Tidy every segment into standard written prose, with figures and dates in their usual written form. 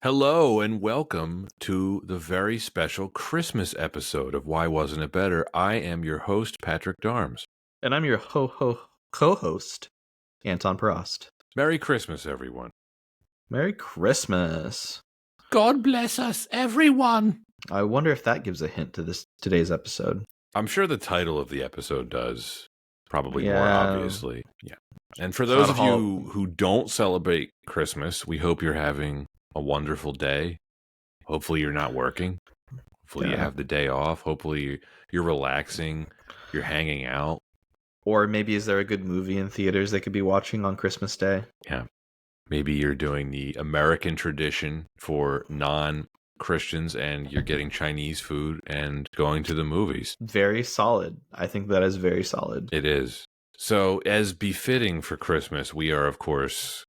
Hello and welcome to the very special Christmas episode of Why Wasn't It Better? I am your host, Patrick Darms. And I'm your co-host, Anton Prost. Merry Christmas, everyone. Merry Christmas. God bless us, everyone. I wonder if that gives a hint to today's episode. I'm sure the title of the episode does, probably more Yeah. obviously. Yeah. And for It's those not of you who don't celebrate Christmas, we hope you're having a wonderful day. Hopefully you're not working. Hopefully you have the day off. Hopefully you're relaxing. You're hanging out. Or maybe is there a good movie in theaters they could be watching on Christmas Day? Yeah. Maybe you're doing the American tradition for non-Christians and you're getting Chinese food and going to the movies. Very solid. I think that is very solid. It is. So as befitting for Christmas, we are, of course,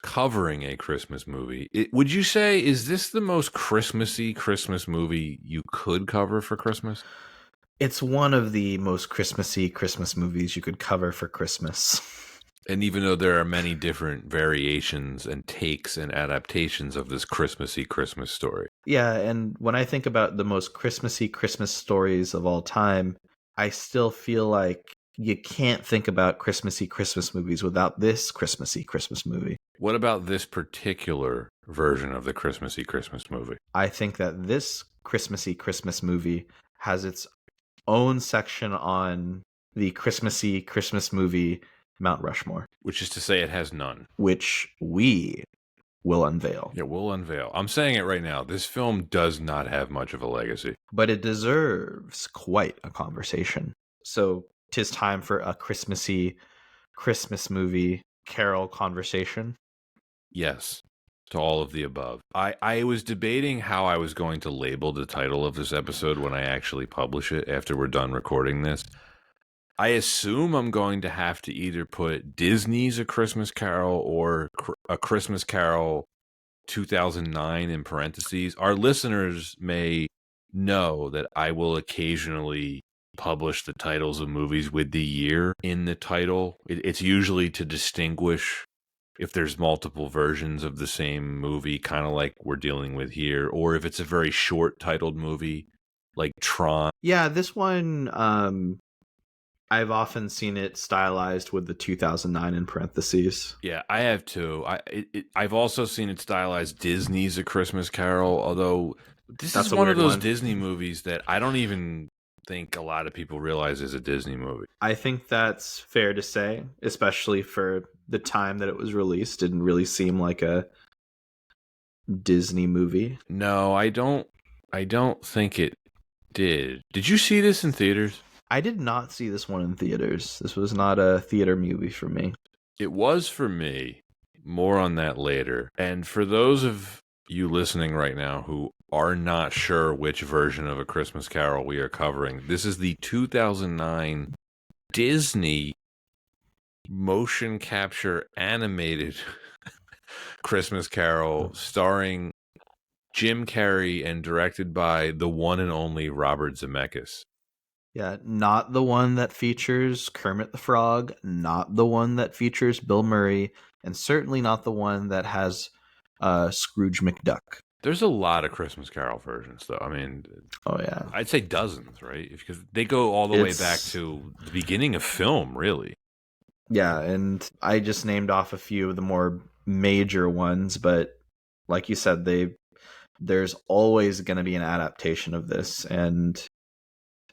covering a Christmas movie. Would you say, is this the most Christmassy Christmas movie you could cover for Christmas? It's one of the most Christmassy Christmas movies you could cover for Christmas. And even though there are many different variations and takes and adaptations of this Christmassy Christmas story. Yeah, and when I think about the most Christmassy Christmas stories of all time, I still feel like you can't think about Christmassy Christmas movies without this Christmassy Christmas movie. What about this particular version of the Christmassy Christmas movie? I think that this Christmassy Christmas movie has its own section on the Christmassy Christmas movie Mount Rushmore. Which is to say it has none. Which we will unveil. Yeah, we'll unveil. I'm saying it right now. This film does not have much of a legacy. But it deserves quite a conversation. So 'tis time for a Christmassy Christmas movie carol conversation. Yes, to all of the above. I was debating how I was going to label the title of this episode when I actually publish it after we're done recording this. I assume I'm going to have to either put Disney's A Christmas Carol or A Christmas Carol 2009 in parentheses. Our listeners may know that I will occasionally publish the titles of movies with the year in the title. It's usually to distinguish if there's multiple versions of the same movie, kind of like we're dealing with here, or if it's a very short titled movie like Tron. Yeah, this one, I've often seen it stylized with the 2009 in parentheses. Yeah, I have too. I've also seen it stylized Disney's A Christmas Carol, although this is one of those Disney movies that I don't even think a lot of people realize is a Disney movie. I think that's fair to say, especially for the time that it was released. It didn't really seem like a Disney movie. No, I don't think it did. Did you see this in theaters? I did not see this one in theaters. This was not a theater movie for me. It was for me. More on that later. And for those of you listening right now who are not sure which version of A Christmas Carol we are covering, this is the 2009 Disney motion capture animated Christmas Carol starring Jim Carrey and directed by the one and only Robert Zemeckis. Yeah, not the one that features Kermit the Frog, not the one that features Bill Murray, and certainly not the one that has Scrooge McDuck. There's a lot of Christmas Carol versions, though. I mean, oh yeah, I'd say dozens, right? Because they go all the way back to the beginning of film, really. Yeah, and I just named off a few of the more major ones, but like you said, there's always going to be an adaptation of this, and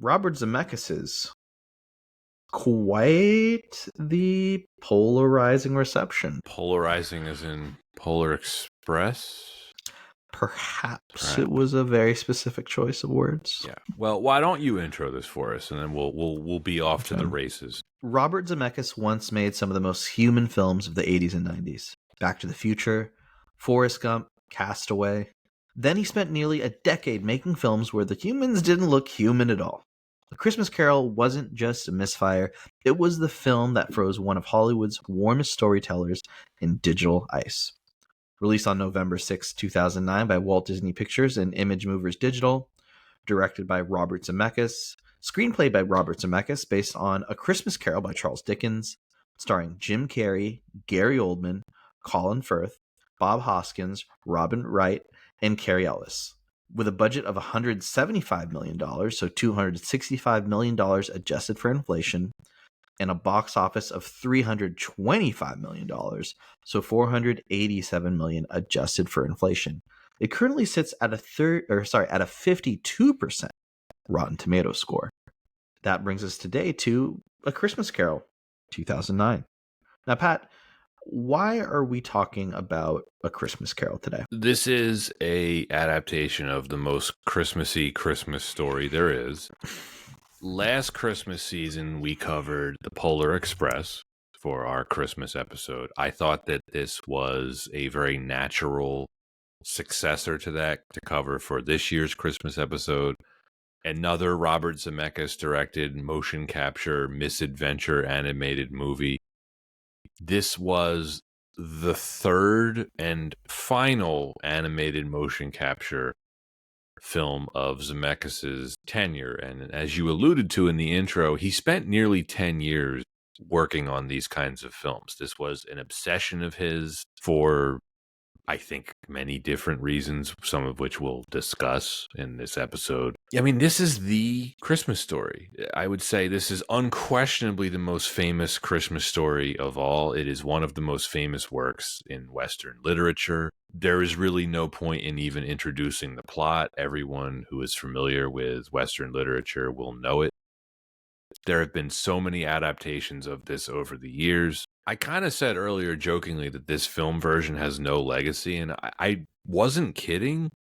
Robert Zemeckis is quite the polarizing reception. Polarizing as in Polar Express? Perhaps it was a very specific choice of words. Yeah. Well, why don't you intro this for us, and then we'll be off to the races. Robert Zemeckis once made some of the most human films of the 80s and 90s. Back to the Future, Forrest Gump, Castaway. Then he spent nearly a decade making films where the humans didn't look human at all. A Christmas Carol wasn't just a misfire, it was the film that froze one of Hollywood's warmest storytellers in digital ice. Released on November 6, 2009 by Walt Disney Pictures and Image Movers Digital, directed by Robert Zemeckis, screenplay by Robert Zemeckis based on A Christmas Carol by Charles Dickens, starring Jim Carrey, Gary Oldman, Colin Firth, Bob Hoskins, Robin Wright, and Carrey Ellis. With a budget of $175 million, so $265 million adjusted for inflation, and a box office of $325 million, so $487 million adjusted for inflation. It currently sits at a 52% Rotten Tomatoes score. That brings us today to A Christmas Carol, 2009. Now, Pat, why are we talking about A Christmas Carol today? This is a adaptation of the most Christmassy Christmas story there is. Last Christmas season, we covered The Polar Express for our Christmas episode. I thought that this was a very natural successor to that to cover for this year's Christmas episode. Another Robert Zemeckis directed motion capture misadventure animated movie. This was the third and final animated motion capture film of Zemeckis' tenure. And as you alluded to in the intro, he spent nearly 10 years working on these kinds of films. This was an obsession of his for, I think, many different reasons, some of which we'll discuss in this episode. I mean, this is the Christmas story. I would say this is unquestionably the most famous Christmas story of all. It is one of the most famous works in Western literature. There is really no point in even introducing the plot. Everyone who is familiar with Western literature will know it. There have been so many adaptations of this over the years. I kind of said earlier jokingly that this film version has no legacy, and I wasn't kidding,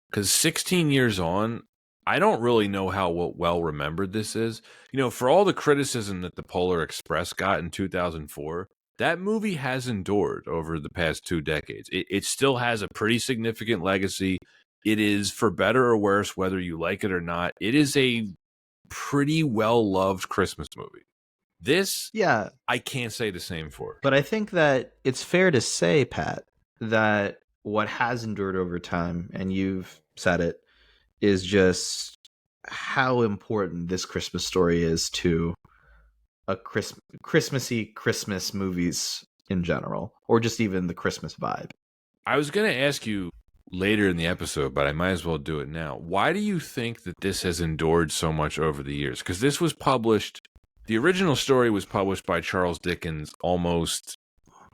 because 16 years on, I don't really know how well remembered this is. You know, for all the criticism that The Polar Express got in 2004, that movie has endured over the past 2 decades. It still has a pretty significant legacy. It is, for better or worse, whether you like it or not, it is a pretty well-loved Christmas movie. This, Yeah, I can't say the same for. but I think that it's fair to say, Pat, that what has endured over time, and you've said it, is just how important this Christmas story is to a Christmassy Christmas movies in general, or just even the Christmas vibe. I was going to ask you later in the episode, but I might as well do it now. Why do you think that this has endured so much over the years? Because this was published, the original story was published by Charles Dickens almost,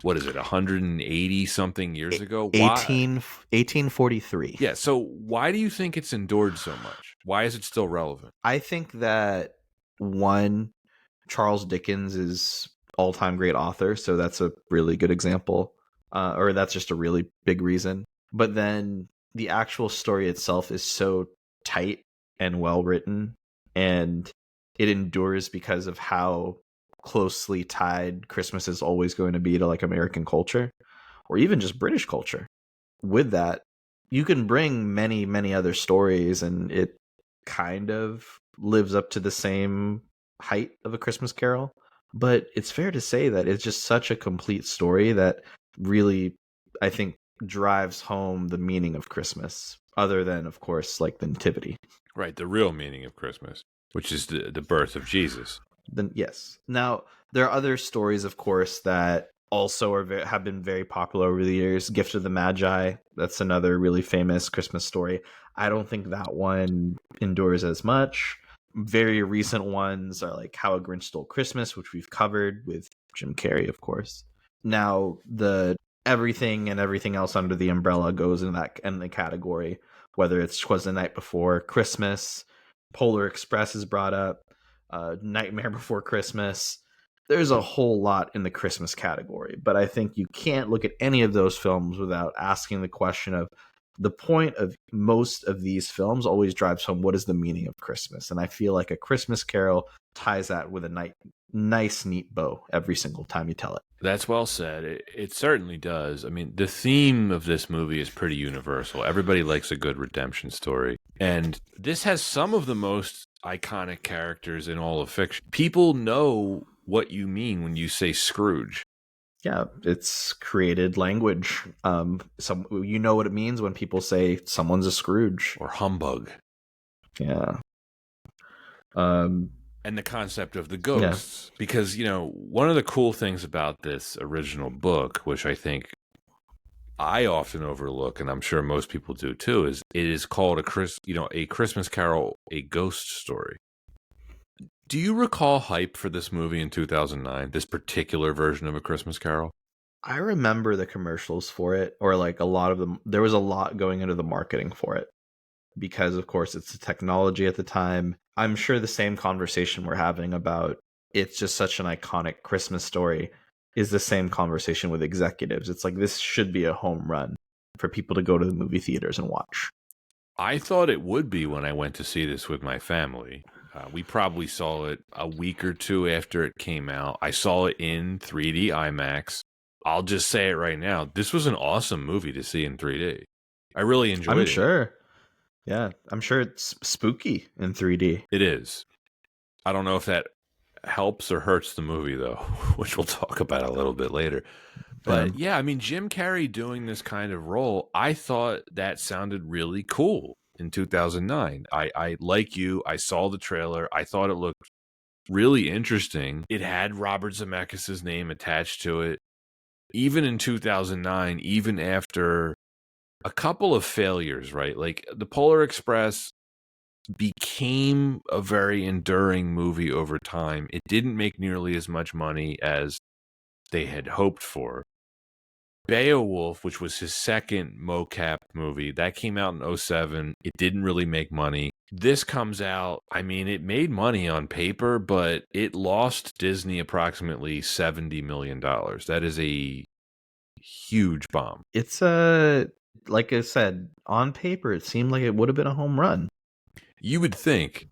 180 something years ago? Why? 1843. Yeah, so why do you think it's endured so much? Why is it still relevant? I think that, one, Charles Dickens is all-time great author, so that's a really good example, or that's just a really big reason. But then the actual story itself is so tight and well written, and it endures because of how closely tied Christmas is always going to be to like American culture, or even just British culture. With that, you can bring many, many other stories, and it kind of lives up to the same height of A Christmas Carol. But it's fair to say that it's just such a complete story that really, I think, drives home the meaning of Christmas, other than, of course, like the nativity. Right, the real meaning of Christmas, which is the birth of Jesus. Then yes. Now there are other stories, of course, that also have been very popular over the years. Gift of the Magi, that's another really famous Christmas story. I don't think that one endures as much. Very recent ones are like How a Grinch Stole Christmas, which we've covered with Jim Carrey, of course. Now the everything and everything else under the umbrella goes in the category, whether it's 'Twas the Night Before Christmas, Polar Express is brought up, Nightmare Before Christmas. There's a whole lot in the Christmas category, but I think you can't look at any of those films without asking the question of, the point of most of these films always drives home, what is the meaning of Christmas? And I feel like A Christmas Carol ties that with a nice, neat bow every single time you tell it. That's well said. It certainly does. I mean, the theme of this movie is pretty universal. Everybody likes a good redemption story. And this has some of the most iconic characters in all of fiction. People know what you mean when you say Scrooge. Yeah, it's created language. You know what it means when people say someone's a Scrooge. Or humbug. Yeah. And the concept of the ghosts. Yeah. Because, one of the cool things about this original book, which I think I often overlook, and I'm sure most people do too, is it is called a Christmas Carol, a ghost story. Do you recall hype for this movie in 2009? This particular version of A Christmas Carol? I remember the commercials for it, or like a lot of them. There was a lot going into the marketing for it because, of course, it's the technology at the time. I'm sure the same conversation we're having about it's just such an iconic Christmas story is the same conversation with executives. It's like this should be a home run for people to go to the movie theaters and watch. I thought it would be when I went to see this with my family. We probably saw it a week or two after it came out. I saw it in 3D IMAX. I'll just say it right now. This was an awesome movie to see in 3D. I really I'm enjoyed it. sure. Yeah, I'm sure it's spooky in 3D. It is. I don't know if that helps or hurts the movie, though, which we'll talk about a little bit later. But yeah, I mean, Jim Carrey doing this kind of role, I thought that sounded really cool in 2009. I like you. I saw the trailer. I thought it looked really interesting. It had Robert Zemeckis' name attached to it. Even in 2009, even after a couple of failures, right? Like the Polar Express became a very enduring movie over time. It didn't make nearly as much money as they had hoped for. Beowulf, which was his second mocap movie, that came out in 2007. It didn't really make money. This comes out, I mean, it made money on paper, but it lost Disney approximately $70 million. That is a huge bomb. It's like I said, on paper, it seemed like it would have been a home run. You would think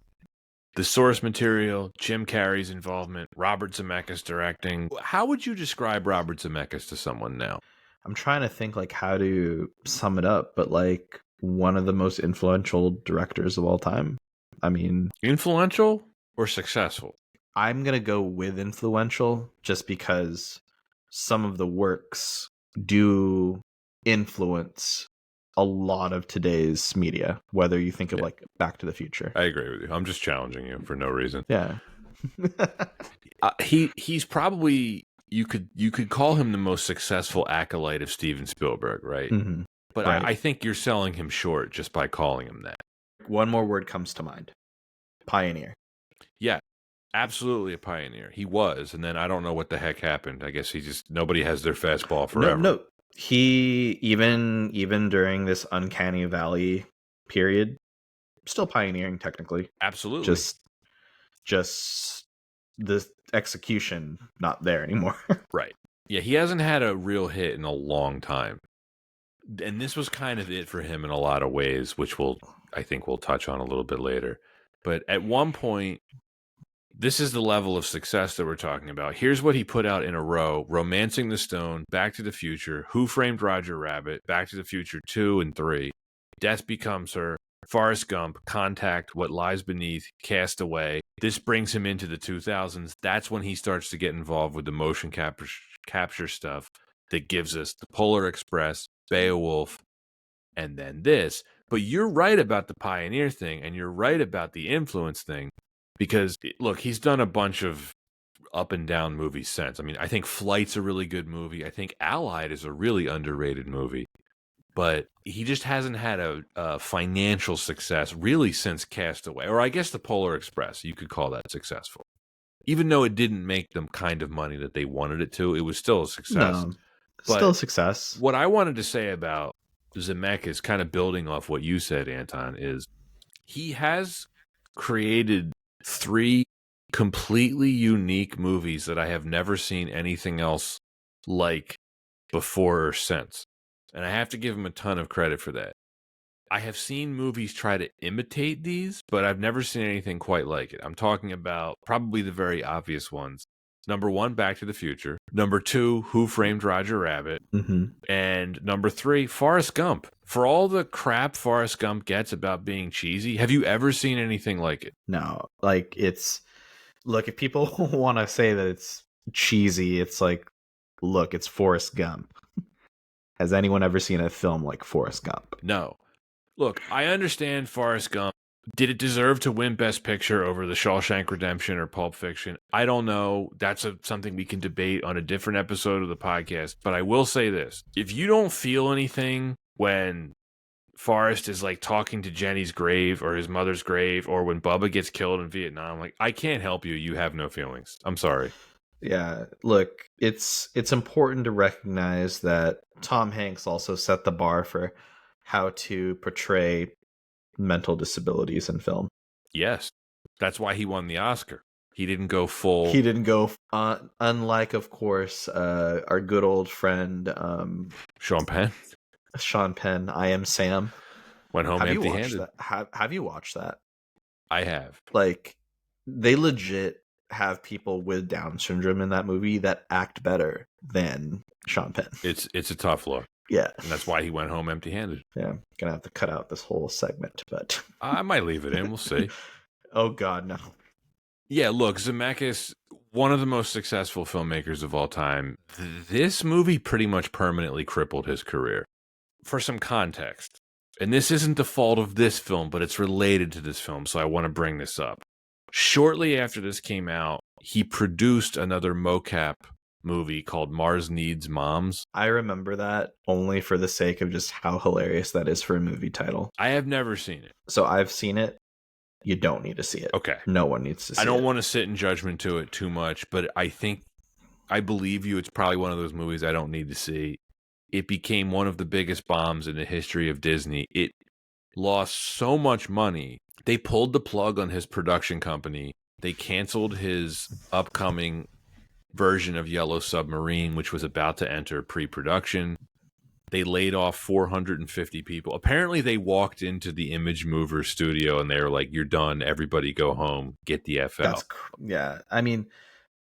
the source material, Jim Carrey's involvement, Robert Zemeckis directing. How would you describe Robert Zemeckis to someone now? I'm trying to think like how to sum it up, but like one of the most influential directors of all time. I mean, influential or successful? I'm going to go with influential just because some of the works do influence a lot of today's media, whether you think of like Back to the Future. I agree with you. I'm just challenging you for no reason. Yeah. He's probably, you could call him the most successful acolyte of Steven Spielberg, right? Mm-hmm. But right. I think you're selling him short just by calling him that. One more word comes to mind. Pioneer. Yeah, absolutely a pioneer. He was, and then I don't know what the heck happened. I guess nobody has their fastball forever. No. He even during this uncanny valley period, still pioneering technically. Absolutely. Just the execution not there anymore. Right. Yeah, he hasn't had a real hit in a long time. And this was kind of it for him in a lot of ways, which I think we'll touch on a little bit later. But at one point, this is the level of success that we're talking about. Here's what he put out in a row: Romancing the Stone, Back to the Future, Who Framed Roger Rabbit, Back to the Future 2 and 3, Death Becomes Her, Forrest Gump, Contact, What Lies Beneath, Castaway. This brings him into the 2000s. That's when he starts to get involved with the motion capture stuff that gives us the Polar Express, Beowulf, and then this. But you're right about the pioneer thing, and you're right about the influence thing, because, look, he's done a bunch of up and down movies since. I mean, I think Flight's a really good movie. I think Allied is a really underrated movie. But he just hasn't had a financial success really since Castaway. Or I guess the Polar Express, you could call that successful. Even though it didn't make them kind of money that they wanted it to, it was still a success. No, still a success. What I wanted to say about Zemeckis, kind of building off what you said, Anton, is he has created 3 completely unique movies that I have never seen anything else like before or since. And I have to give him a ton of credit for that. I have seen movies try to imitate these, but I've never seen anything quite like it. I'm talking about probably the very obvious ones. Number 1, Back to the Future. Number 2, Who Framed Roger Rabbit. Mm-hmm. And number 3, Forrest Gump. For all the crap Forrest Gump gets about being cheesy, have you ever seen anything like it? No, like look, if people want to say that it's cheesy, it's like, look, it's Forrest Gump. Has anyone ever seen a film like Forrest Gump? No. Look, I understand Forrest Gump Did it deserve to win Best Picture over The Shawshank Redemption or Pulp Fiction? I don't know. That's something we can debate on a different episode of the podcast. But I will say this. If you don't feel anything when Forrest is like talking to Jenny's grave or his mother's grave, or when Bubba gets killed in Vietnam, like, I can't help you. You have no feelings. I'm sorry. Yeah, look, it's important to recognize that Tom Hanks also set the bar for how to portray mental disabilities in film. Yes. That's why he won the Oscar. He didn't go full. He didn't go, unlike, of course, our good old friend Sean Penn. Sean Penn, I Am Sam. Went home empty-handed. You watched that? Have you watched that? I have. Like, they legit have people with Down syndrome in that movie that act better than Sean Penn. It's a tough look. Yeah. And that's why he went home empty-handed. Yeah. Gonna have to cut out this whole segment, but I might leave it in. We'll see. Oh, God, no. Yeah, look, Zemeckis, one of the most successful filmmakers of all time. This movie pretty much permanently crippled his career. For some context, and this isn't the fault of this film, but it's related to this film, so I want to bring this up. Shortly after this came out, he produced another mocap movie called Mars Needs Moms. I remember that only for the sake of just how hilarious that is for a movie title. I have never seen it. So I've seen it. You don't need to see it. Okay. No one needs to see it. I don't want to sit in judgment to it too much, but I believe you. It's probably one of those movies I don't need to see. It became one of the biggest bombs in the history of Disney. It lost so much money. They pulled the plug on his production company. They canceled his upcoming version of Yellow Submarine, which was about to enter pre-production. They laid off 450 people. Apparently, they walked into the Image Mover studio and they were like, "You're done. Everybody go home. Get the F out." Yeah. I mean,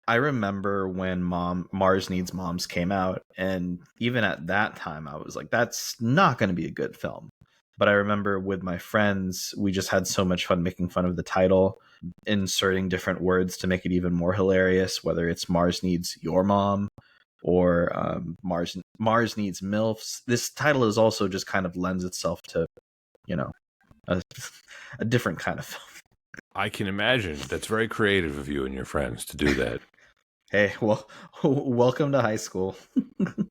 I remember when Mars Needs Moms came out, and even at that time, I was like, that's not going to be a good film. But I remember with my friends, we just had so much fun making fun of the title, inserting different words to make it even more hilarious, whether it's Mars Needs Your Mom or Mars Needs MILFs. This title is also just kind of lends itself to, a different kind of film. I can imagine. That's very creative of you and your friends to do that. Hey, well, welcome to high school.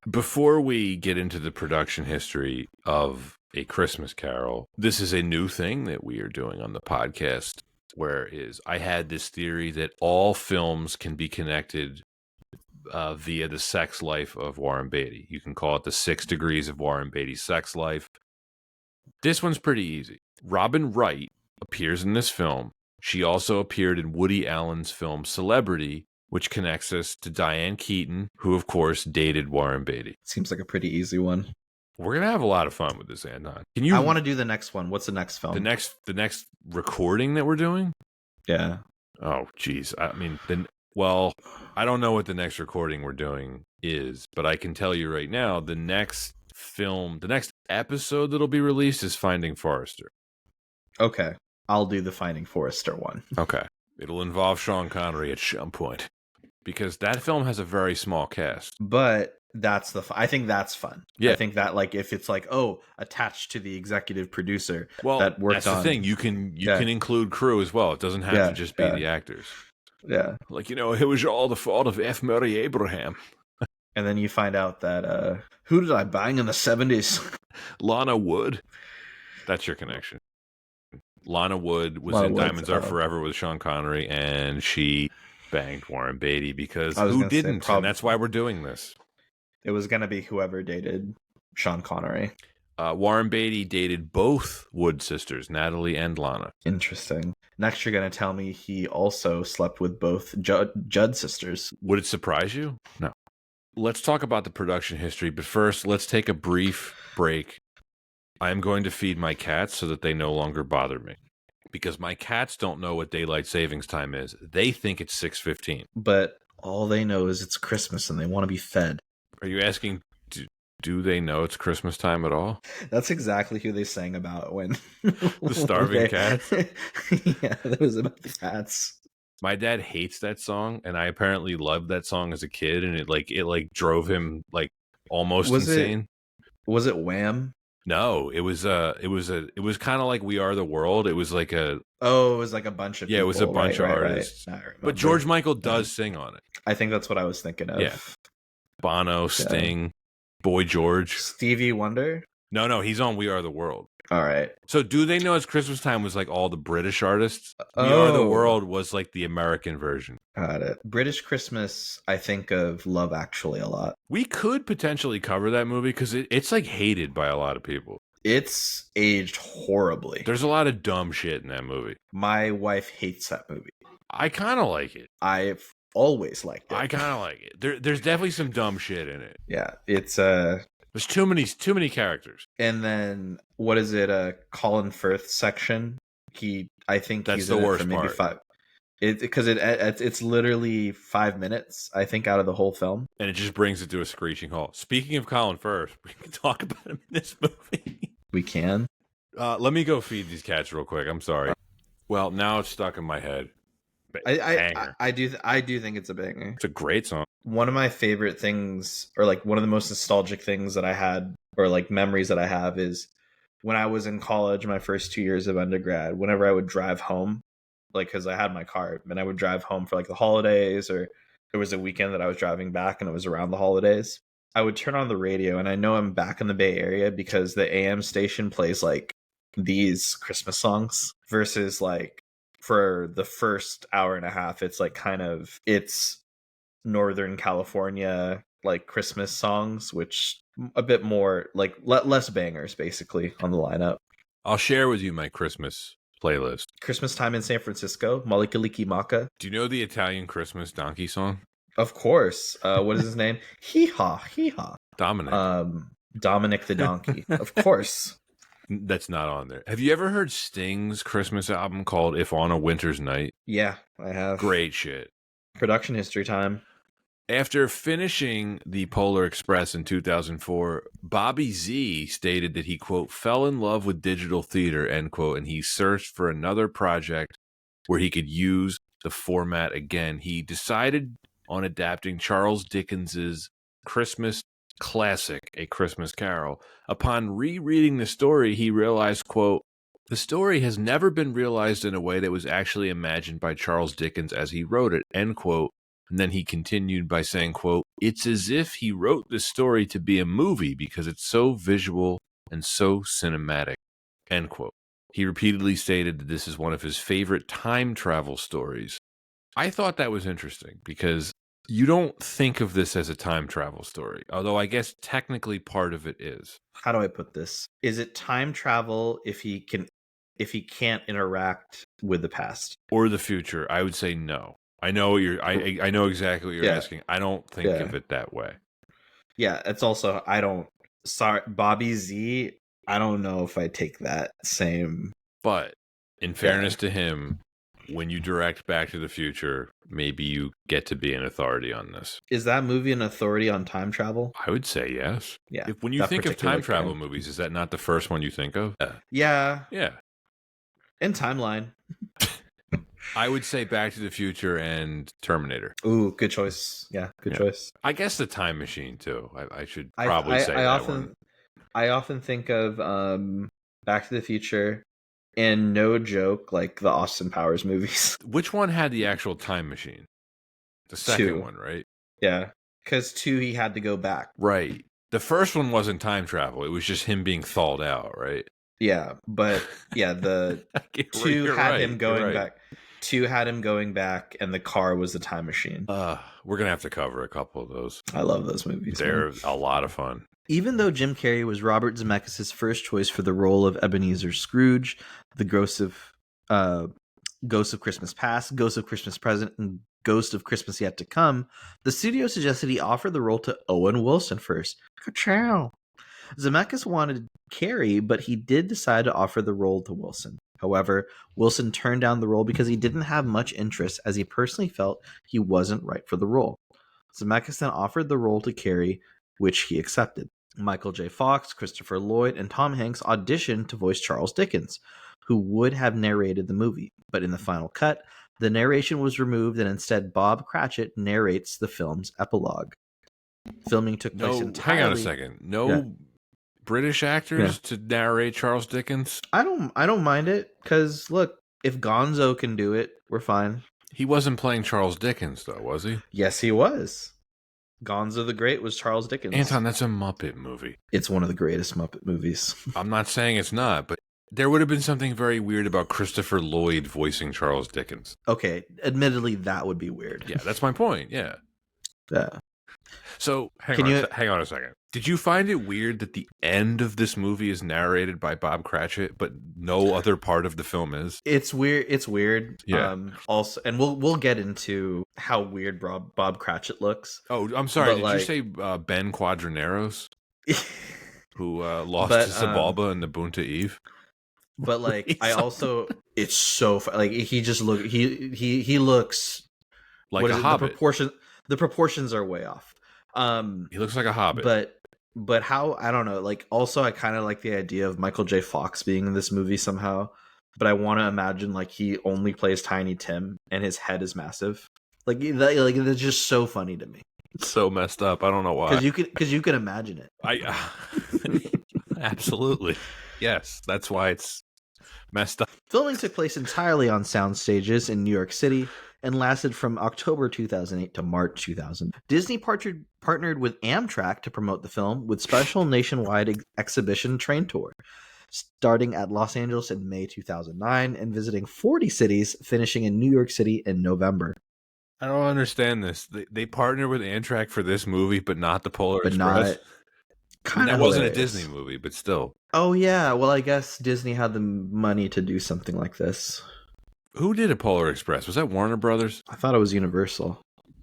Before we get into the production history of A Christmas Carol, this is a new thing that we are doing on the podcast, whereas I had this theory that all films can be connected via the sex life of Warren Beatty. You can call it the 6 degrees of Warren Beatty's sex life. This one's pretty easy. Robin Wright appears in this film. She also appeared in Woody Allen's film Celebrity, which connects us to Diane Keaton, who, of course, dated Warren Beatty. Seems like a pretty easy one. We're going to have a lot of fun with this, Anton. I want to do the next one. What's the next film? The next recording that we're doing? Yeah. Oh, geez. I mean, I don't know what the next recording we're doing is, but I can tell you right now, the next episode that'll be released is Finding Forrester. Okay. I'll do the Finding Forrester one. Okay. It'll involve Sean Connery at some point, because that film has a very small cast. But I think that's fun. Yeah. I think that, like, if it's like, attached to the executive producer that worked on. That's the thing. You can include crew as well. It doesn't have to just be the actors. Yeah. Like, it was all the fault of F. Murray Abraham. And then you find out that, who did I bang in the 70s? Lana Wood. That's your connection. Lana Wood was in Diamonds Are Forever with Sean Connery, and she banged Warren Beatty, because who didn't? And that's why we're doing this. It was going to be whoever dated Sean Connery. Warren Beatty dated both Wood sisters, Natalie and Lana. Interesting. Next, you're going to tell me he also slept with both Judd sisters. Would it surprise you? No. Let's talk about the production history, but first, let's take a brief break. I'm going to feed my cats so that they no longer bother me, because my cats don't know what daylight savings time is. They think it's 6:15. But all they know is it's Christmas and they want to be fed. Are you asking, do they know it's Christmas time at all? That's exactly who they sang about when... The starving cats? Yeah, that was about the cats. My dad hates that song, and I apparently loved that song as a kid, and it drove him almost insane. Was it Wham? No, it was kind of like We Are the World. It was like a Oh, it was like a bunch of yeah, it was a people. bunch Right, of right, right. artists. I But remember. George Michael Yeah. does sing on it. I think that's what I was thinking Yeah. of. Bono, Yeah. Sting, Boy George. Stevie Wonder. No, he's on We Are the World. All right. So Do They Know It's Christmas Time was like all the British artists. We Are the Oh, World was like the American version. got it. British Christmas. I think of Love Actually a lot. We could potentially cover that movie because it's like hated by a lot of people. It's aged horribly. There's a lot of dumb shit in that movie. My wife hates that movie. I kind of like it. I've always liked it. I kind of like it. There's definitely some dumb shit in it. Yeah, it's There's too many characters. And then what is it? Colin Firth section. I think That's he's the in worst it for maybe part. 5. Because it's literally 5 minutes, I think, out of the whole film. And it just brings it to a screeching halt. Speaking of Colin Firth, we can talk about him in this movie. We can. Let me go feed these cats real quick. I'm sorry. Well, now it's stuck in my head. I do think it's a banger. It's a great song. One of my favorite things, or like one of the most nostalgic things that I had, or like memories that I have, is when I was in college, my first 2 years of undergrad. Whenever I would drive home, like because I had my car, and I would drive home for like the holidays, or there was a weekend that I was driving back, and it was around the holidays. I would turn on the radio, and I know I'm back in the Bay Area because the AM station plays like these Christmas songs versus like for the first hour and a half, it's like it's Northern California like Christmas songs, which a bit more like less bangers basically on the lineup. I'll share with you my Christmas playlist. Christmas Time in San Francisco, Malikaliki Maka. Do you know the Italian Christmas donkey song? Of course. What is his name? Hee haw, hee haw. Dominic. Dominic the Donkey. Of course. That's not on there. Have you ever heard Sting's Christmas album called If on a Winter's Night? Yeah, I have. Great shit. Production history time. After finishing the Polar Express in 2004, Bobby Z stated that he, quote, fell in love with digital theater, end quote, and he searched for another project where he could use the format again. He decided on adapting Charles Dickens's Christmas classic, A Christmas Carol. Upon rereading the story, he realized, quote, the story has never been realized in a way that was actually imagined by Charles Dickens as he wrote it, end quote. And then he continued by saying, quote, it's as if he wrote this story to be a movie because it's so visual and so cinematic, end quote. He repeatedly stated that this is one of his favorite time travel stories. I thought that was interesting because you don't think of this as a time travel story, although I guess technically part of it is. How do I put this? Is it time travel if he can't interact with the past or the future? I would say no. I know what I know exactly what you're asking. I don't think of it that way. Yeah, it's also Bobby Z, I don't know if I take that same. But in fairness to him, when you direct Back to the Future, maybe you get to be an authority on this. Is that movie an authority on time travel? I would say yes. Yeah. When you think of time travel movies, is that not the first one you think of? Yeah. Yeah. And Timeline. I would say Back to the Future and Terminator. Ooh, good choice. Yeah, good choice. I guess The Time Machine too. I should probably say that one. I often think of Back to the Future and, no joke, like the Austin Powers movies. Which one had the actual time machine? The second one, right? Yeah, because 2 he had to go back. Right. The first one wasn't time travel. It was just him being thawed out, right? Yeah, but yeah, the 2 had him going back. 2 had him going back, and the car was the time machine. We're gonna have to cover a couple of those. I love those movies. They're a lot of fun. Even though Jim Carrey was Robert Zemeckis' first choice for the role of Ebenezer Scrooge, the Ghost of Christmas Past, Ghost of Christmas Present, and Ghost of Christmas Yet to Come, the studio suggested he offer the role to Owen Wilson first. Ka-chow! Zemeckis wanted Carrey, but he did decide to offer the role to Wilson. However, Wilson turned down the role because he didn't have much interest, as he personally felt he wasn't right for the role. Zemeckis then offered the role to Carrey, which he accepted. Michael J. Fox, Christopher Lloyd, and Tom Hanks auditioned to voice Charles Dickens, who would have narrated the movie. But in the final cut, the narration was removed, and instead Bob Cratchit narrates the film's epilogue. Filming took place entirely... Hang on a second. British actors to narrate Charles Dickens? I don't mind it, because look, if Gonzo can do it, we're fine. He wasn't playing Charles Dickens, though, was he? Yes, he was. Gonzo the Great was Charles Dickens. Anton, that's a Muppet movie. It's one of the greatest Muppet movies. I'm not saying it's not, but there would have been something very weird about Christopher Lloyd voicing Charles Dickens. Okay, admittedly, that would be weird. Yeah, that's my point. Yeah. Yeah. So hang on a second. Did you find it weird that the end of this movie is narrated by Bob Cratchit, but no other part of the film is? It's weird. It's weird. Yeah. Also, and we'll get into how weird Bob Cratchit looks. Oh, I'm sorry. But, Did you say Ben Quadraneros, who lost But, to Sebulba in the Boonta Eve? But like, I also, it's so like he just he looks like a hobbit. The proportions are way off. He looks like a hobbit. But how, I don't know. Like, also, I kind of like the idea of Michael J. Fox being in this movie somehow. But I want to imagine like he only plays Tiny Tim and his head is massive. Like that's just so funny to me. It's so messed up. I don't know why. Because you can imagine it. Absolutely. Yes, that's why it's messed up. Filming took place entirely on sound stages in New York City and lasted from October 2008 to March 2000. Disney partnered with Amtrak to promote the film with special nationwide exhibition train tour, starting at Los Angeles in May 2009 and visiting 40 cities, finishing in New York City in November. I don't understand this. They partnered with Amtrak for this movie, but not the Polar Express. That wasn't a Disney movie, but still. Oh yeah, well I guess Disney had the money to do something like this. Who did a Polar Express? Was that Warner Brothers? I thought it was Universal.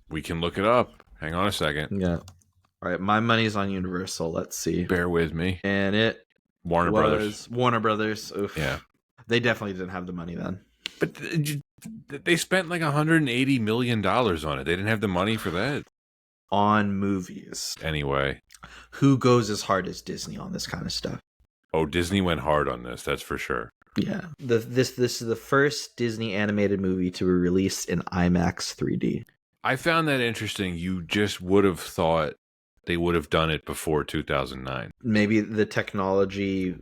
We can look it up. Hang on a second. Yeah. All right, my money's on Universal. Let's see. Bear with me. And it Warner Brothers. Warner Brothers. Oof. Yeah. They definitely didn't have the money then. But they spent like $180 million on it. They didn't have the money for that. On movies. Anyway. Who goes as hard as Disney on this kind of stuff? Oh, Disney went hard on this, that's for sure. Yeah. This is the first Disney animated movie to be released in IMAX 3D. I found that interesting. You just would have thought they would have done it before 2009. Maybe the technology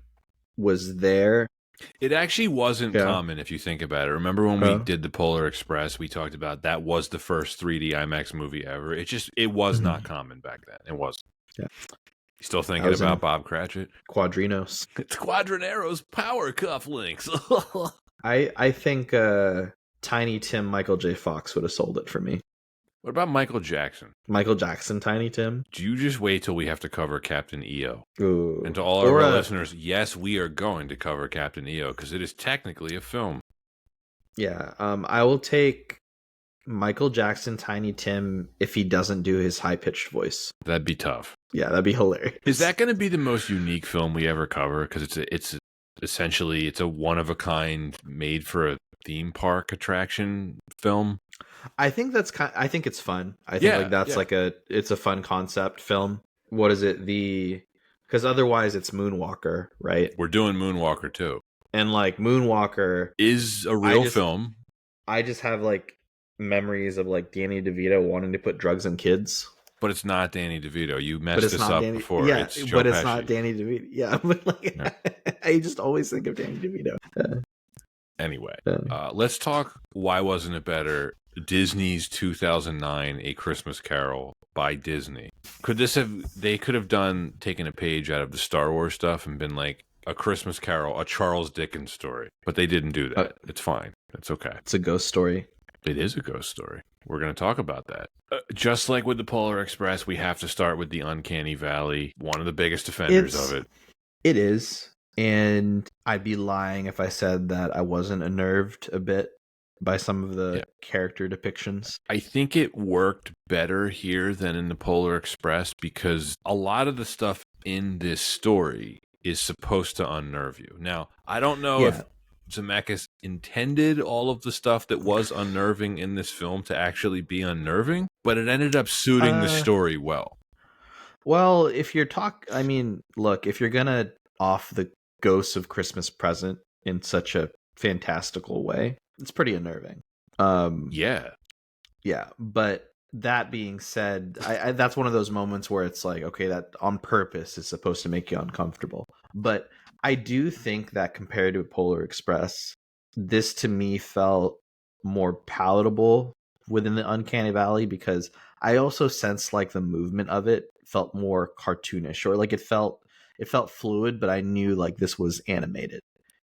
was there. It actually wasn't common if you think about it. Remember when we did the Polar Express, we talked about that was the first 3D IMAX movie ever. It was not common back then. It wasn't. Yeah. You still thinking about Bob Cratchit? Quadrinos. It's Quadranero's power cufflinks. I think Tiny Tim Michael J. Fox would have sold it for me. What about Michael Jackson? Michael Jackson, Tiny Tim? Do you just wait till we have to cover Captain EO? Ooh. And to all our listeners, yes, we are going to cover Captain EO because it is technically a film. Yeah, I will take Michael Jackson, Tiny Tim, if he doesn't do his high-pitched voice. That'd be tough. Yeah, that'd be hilarious. Is that going to be the most unique film we ever cover? Because it's essentially a one-of-a-kind, made for a theme park attraction film. I think I think it's fun. I think it's a fun concept film. What is it? Because otherwise it's Moonwalker, right? We're doing Moonwalker too. And like Moonwalker is a real film. I just have like memories of like Danny DeVito wanting to put drugs in kids. But it's not Danny DeVito. You messed this up before. Yeah, it's Joe but Pesci. It's not Danny DeVito. Yeah, but like I just always think of Danny DeVito. Anyway, let's talk. Why wasn't it better? Disney's 2009 A Christmas Carol by Disney. They could have taken a page out of the Star Wars stuff and been like A Christmas Carol, a Charles Dickens story. But they didn't do that. It's fine. It's okay. It's a ghost story. It is a ghost story. We're going to talk about that. Just like with the Polar Express, we have to start with the Uncanny Valley, one of the biggest offenders of it. It is. And I'd be lying if I said that I wasn't unnerved a bit by some of the character depictions. I think it worked better here than in the Polar Express because a lot of the stuff in this story is supposed to unnerve you. Now, I don't know if Zemeckis intended all of the stuff that was unnerving in this film to actually be unnerving, but it ended up suiting the story well. Well, if you're if you're gonna off the Ghosts of Christmas Present in such a fantastical way, it's pretty unnerving. Yeah, but That being said, that's one of those moments where it's like, okay, that on purpose is supposed to make you uncomfortable. But I do think that compared to Polar Express, this to me felt more palatable within the Uncanny Valley, because I also sensed like the movement of it felt more cartoonish, or like it felt fluid, but I knew like this was animated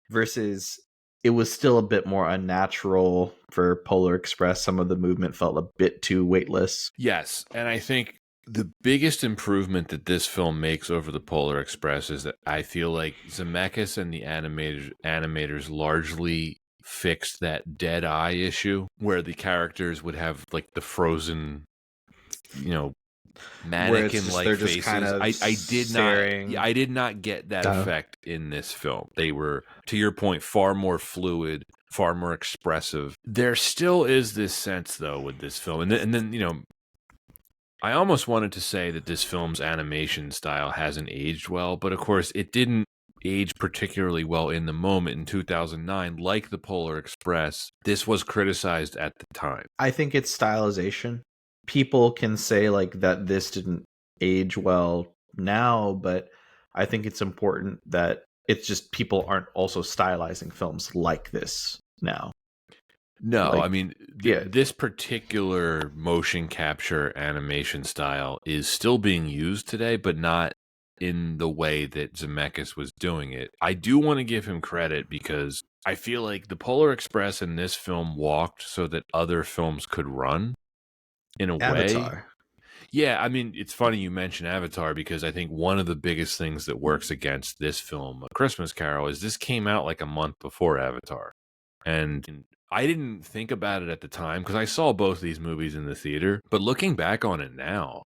versus it was still a bit more unnatural for Polar Express. Some of the movement felt a bit too weightless. Yes, and I think the biggest improvement that this film makes over the Polar Express is that I feel like Zemeckis and the animators largely fixed that dead eye issue where the characters would have like the frozen, you know, Where it's mannequin just like they're just kind faces. of I staring. did not get that Uh, effect in this film. They were, to your point, far more fluid, far more expressive. There still is this sense though with this film, and then I almost wanted to say that this film's animation style hasn't aged well, but of course it didn't age particularly well in the moment in 2009. Like the Polar Express, this was criticized at the time. I think it's stylization. People can say like that this didn't age well now, but I think it's important that it's just people aren't also stylizing films like this now. No, I Like, mean, yeah, this particular motion capture animation style is still being used today, but not in the way that Zemeckis was doing it. I do want to give him credit because I feel like the Polar Express and this film walked so that other films could run in a way. Avatar. Yeah, I mean, it's funny you mention Avatar because I think one of the biggest things that works against this film, A Christmas Carol, is this came out like a month before Avatar. And I didn't think about it at the time because I saw both these movies in the theater. But looking back on it now,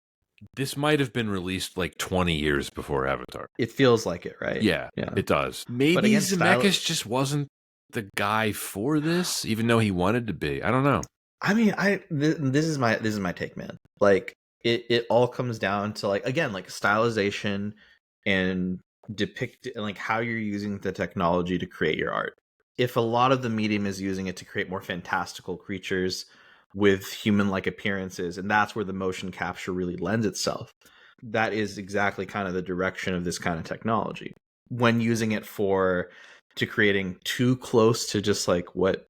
this might have been released like 20 years before Avatar. It feels like it, right? Yeah, Yeah. it does. But Maybe again, style. Zemeckis just wasn't the guy for this, even though he wanted to be. I don't know. I mean, this is my take, man. Like it all comes down to like, again, like stylization and depict and like how you're using the technology to create your art. If a lot of the medium is using it to create more fantastical creatures with human-like appearances, and that's where the motion capture really lends itself, that is exactly kind of the direction of this kind of technology. When using it for to creating too close to just like what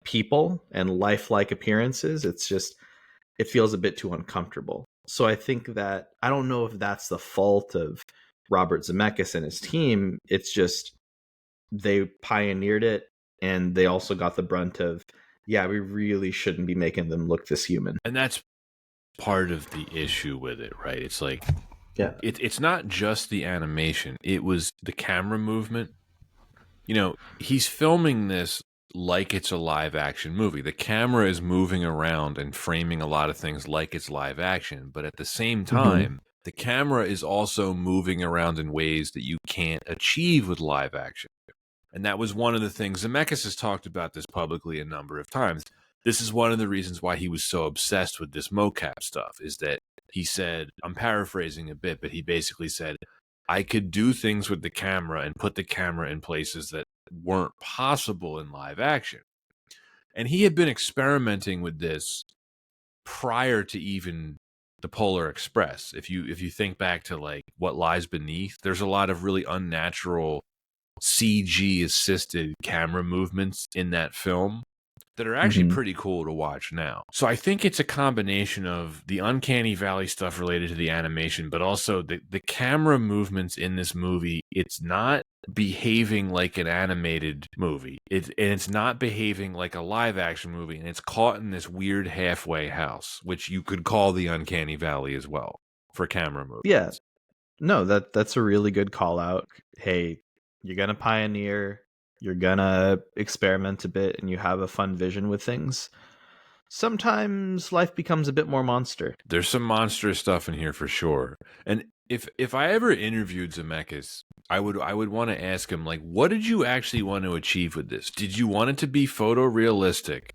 people and lifelike appearances, it feels a bit too uncomfortable. So I think that I don't know if that's the fault of Robert Zemeckis and his team. It's just they pioneered it, and they also got the brunt of, yeah, we really shouldn't be making them look this human. And that's part of the issue with it, right? It's like, Yeah. it's not just the animation, it was the camera movement. He's filming this like it's a live action movie. The camera is moving around and framing a lot of things like it's live action, but at the same Mm-hmm. time, the camera is also moving around in ways that you can't achieve with live action. And that was one of the things Zemeckis has talked about this publicly a number of times. This is one of the reasons why he was so obsessed with this mocap stuff, is that he said, I'm paraphrasing a bit, but he basically said, I could do things with the camera and put the camera in places that weren't possible in live action. And he had been experimenting with this prior to even the Polar Express. If you think back to like What Lies Beneath, there's a lot of really unnatural CG assisted camera movements in that film that are actually Mm-hmm. pretty cool to watch now. So I think it's a combination of the Uncanny Valley stuff related to the animation, but also the camera movements in this movie. It's not behaving like an animated movie. It's not behaving like a live action movie, and it's caught in this weird halfway house, which you could call the Uncanny Valley as well for camera Yeah. movements. No, that's a really good call out. Hey, you're gonna pioneer, you're gonna experiment a bit, and you have a fun vision with things. Sometimes life becomes a bit more monster. There's some monstrous stuff in here for sure. And if I ever interviewed Zemeckis, I would want to ask him, like, what did you actually want to achieve with this? Did you want it to be photorealistic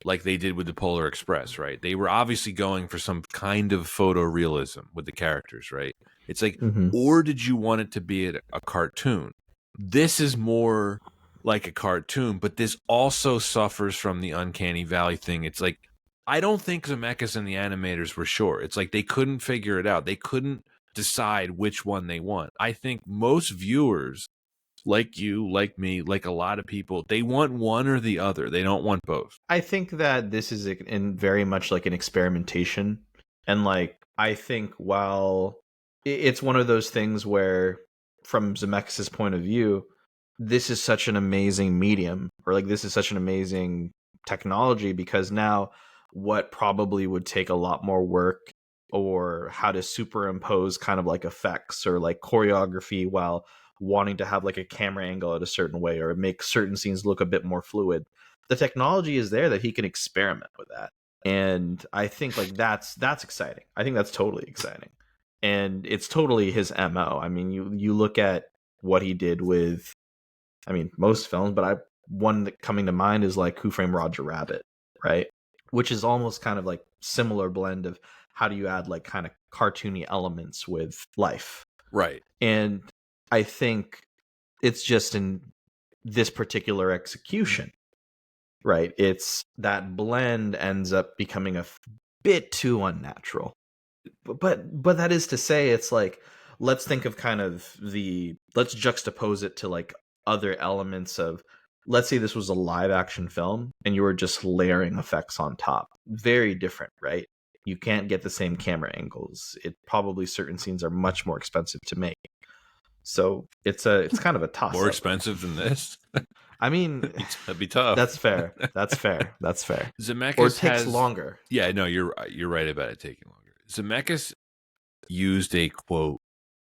like they did with the Polar Express, right? They were obviously going for some kind of photorealism with the characters, right? It's like, Mm-hmm. or did you want it to be a cartoon? This is more like a cartoon, but this also suffers from the Uncanny Valley thing. It's like I don't think Zemeckis and the animators were sure. It's like they couldn't figure it out. They couldn't decide which one they want. I think most viewers, like you, like me, like a lot of people, they want one or the other. They don't want both. I think that this is in very much like an experimentation, and like I think while it's one of those things where, from Zemeckis' point of view, this is such an amazing medium, or like this is such an amazing technology, because now what probably would take a lot more work, or how to superimpose kind of like effects or like choreography while wanting to have like a camera angle at a certain way or make certain scenes look a bit more fluid, the technology is there that he can experiment with that. And I think like that's exciting. I think that's totally exciting. And it's totally his MO. I mean, you look at what he did with, I mean, most films, but one that coming to mind is like Who Framed Roger Rabbit, right? Which is almost kind of like similar blend of how do you add like kind of cartoony elements with life. Right. And I think it's just in this particular execution, right? It's that blend ends up becoming a bit too unnatural. But that is to say, it's like, let's think of kind of let's juxtapose it to like other elements of, let's say this was a live action film and you were just layering effects on top. Very different, right? You can't get the same camera angles. It probably, certain scenes are much more expensive to make. So it's kind of a toss More up. expensive than this? I mean, That'd be tough. that's fair. That's fair. That's fair. Zemeckis Or it takes has longer. Yeah, no, you're right about it taking longer. Zemeckis used a quote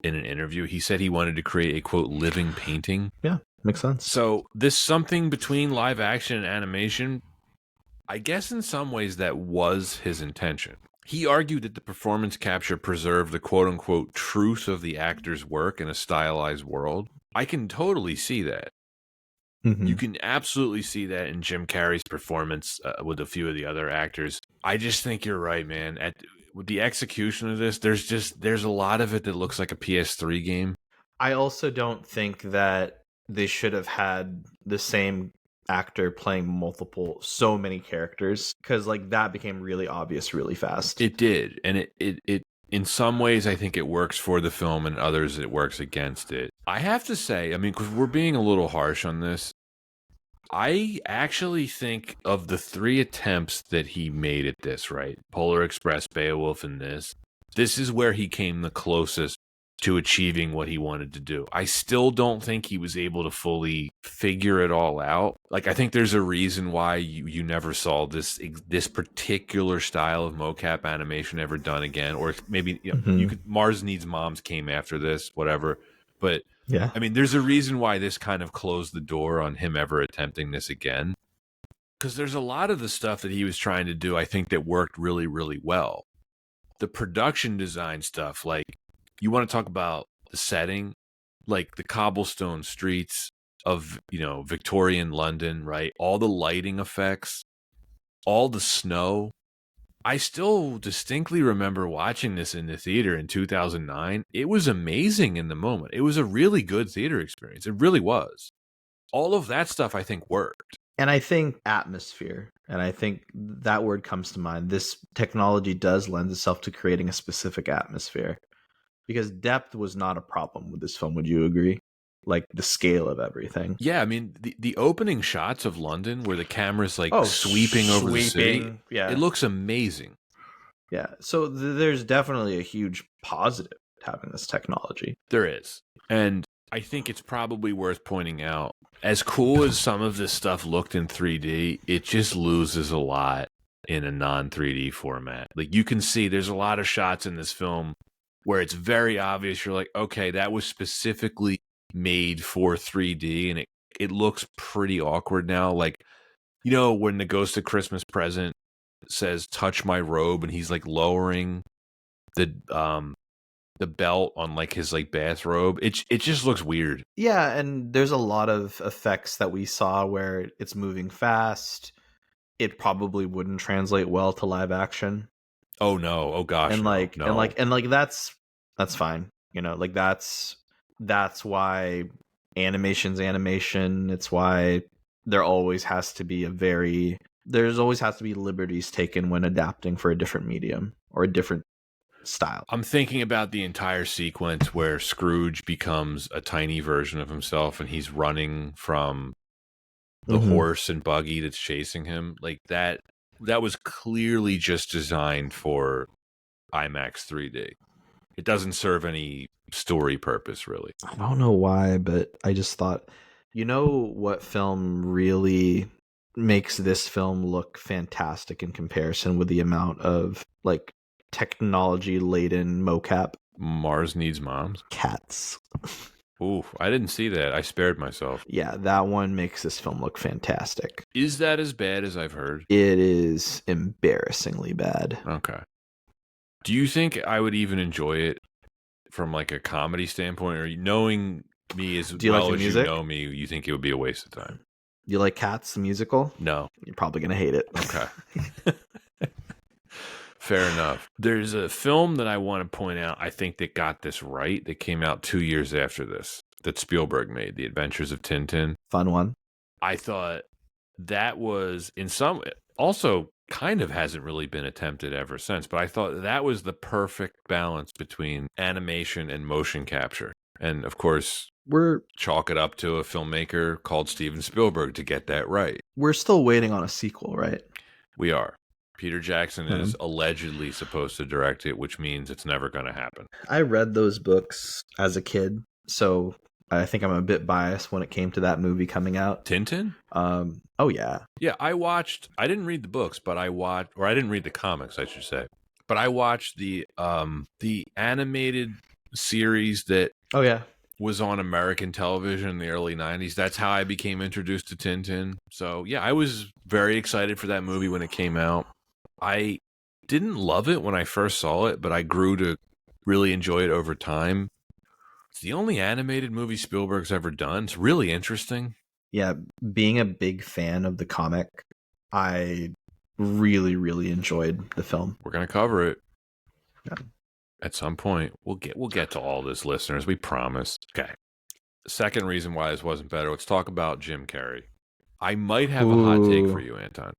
in an interview. He said he wanted to create a quote living painting. Yeah, makes sense. So this something between live action and animation, I guess in some ways that was his intention. He argued that the performance capture preserved the quote unquote truth of the actor's work in a stylized world. I can totally see that. Mm-hmm. You can absolutely see that in Jim Carrey's performance with a few of the other actors. I just think you're right, man. With the execution of this, there's a lot of it that looks like a PS3 game. I also don't think that they should have had the same actor playing so many characters, because like that became really obvious really fast. It did, and it in some ways I think it works for the film, and others it works against it. I have to say, I mean, because we're being a little harsh on this, I actually think of the 3 attempts that he made at this, right? Polar Express, Beowulf, and this is where he came the closest to achieving what he wanted to do. I still don't think he was able to fully figure it all out. Like, I think there's a reason why you never saw this particular style of mocap animation ever done again. Or maybe you could, Mars Needs Moms came after this, whatever. But yeah, I mean, there's a reason why this kind of closed the door on him ever attempting this again. Because there's a lot of the stuff that he was trying to do, I think, that worked really, really well. The production design stuff, like, you want to talk about the setting, like the cobblestone streets of, Victorian London, right? All the lighting effects, all the snow. I still distinctly remember watching this in the theater in 2009. It was amazing in the moment. It was a really good theater experience. It really was. All of that stuff, I think, worked. and I think atmosphere, and I think that word comes to mind. This technology does lend itself to creating a specific atmosphere, because depth was not a problem with this film. Would you agree? Like the scale of everything. Yeah, I mean, the opening shots of London where the camera's like sweeping over the city, yeah, it looks amazing. Yeah, so there's definitely a huge positive to having this technology. There is. And I think it's probably worth pointing out, as cool as some of this stuff looked in 3D, it just loses a lot in a non-3D format. Like, you can see there's a lot of shots in this film where it's very obvious. You're like, okay, that was specifically made for 3D, and it looks pretty awkward now. Like, when the Ghost of Christmas Present says touch my robe, and he's like lowering the belt on like his like bathrobe, it just looks weird. Yeah, and there's a lot of effects that we saw where it's moving fast. It probably wouldn't translate well to live action. Oh no, oh gosh, And like no. and like that's fine. Like that's why animation's animation. It's why there always has to be a very there's always has to be liberties taken when adapting for a different medium or a different style. I'm thinking about the entire sequence where Scrooge becomes a tiny version of himself and he's running from the horse and buggy that's chasing him. Like that was clearly just designed for IMAX 3D. It doesn't serve any story purpose, really. I don't know why, but I just thought, you know what film really makes this film look fantastic in comparison with the amount of like technology laden mocap? Mars Needs Moms. Cats. Ooh, I didn't see that. I spared myself. Yeah, that one makes this film look fantastic. Is that as bad as I've heard? It is embarrassingly bad. Okay. Do you think I would even enjoy it from like a comedy standpoint, or knowing me as well as you know me, you think it would be a waste of time? Do you like Cats, the musical? No. You're probably going to hate it. Okay. Fair enough. There's a film that I want to point out, I think, that got this right, that came out 2 years after this, that Spielberg made, The Adventures of Tintin. Fun one. I thought that was, in some, also kind of hasn't really been attempted ever since, but I thought that was the perfect balance between animation and motion capture. And of course, we're chalk it up to a filmmaker called Steven Spielberg to get that right. We're still waiting on a sequel, right? We are. Peter Jackson is allegedly supposed to direct it, which means it's never going to happen. I read those books as a kid, so I think I'm a bit biased when it came to that movie coming out. Tintin? Oh, yeah. Yeah, I didn't read the books, but I didn't read the comics, I should say. But I watched the animated series that was on American television in the early 90s. That's how I became introduced to Tintin. So, yeah, I was very excited for that movie when it came out. I didn't love it when I first saw it, but I grew to really enjoy it over time. It's the only animated movie Spielberg's ever done. It's really interesting. Yeah, being a big fan of the comic, I really, really enjoyed the film. We're going to cover it. Yeah. At some point. We'll get to all this, listeners. We promise. Okay. Second reason why this wasn't better. Let's talk about Jim Carrey. I might have a hot take for you, Anton.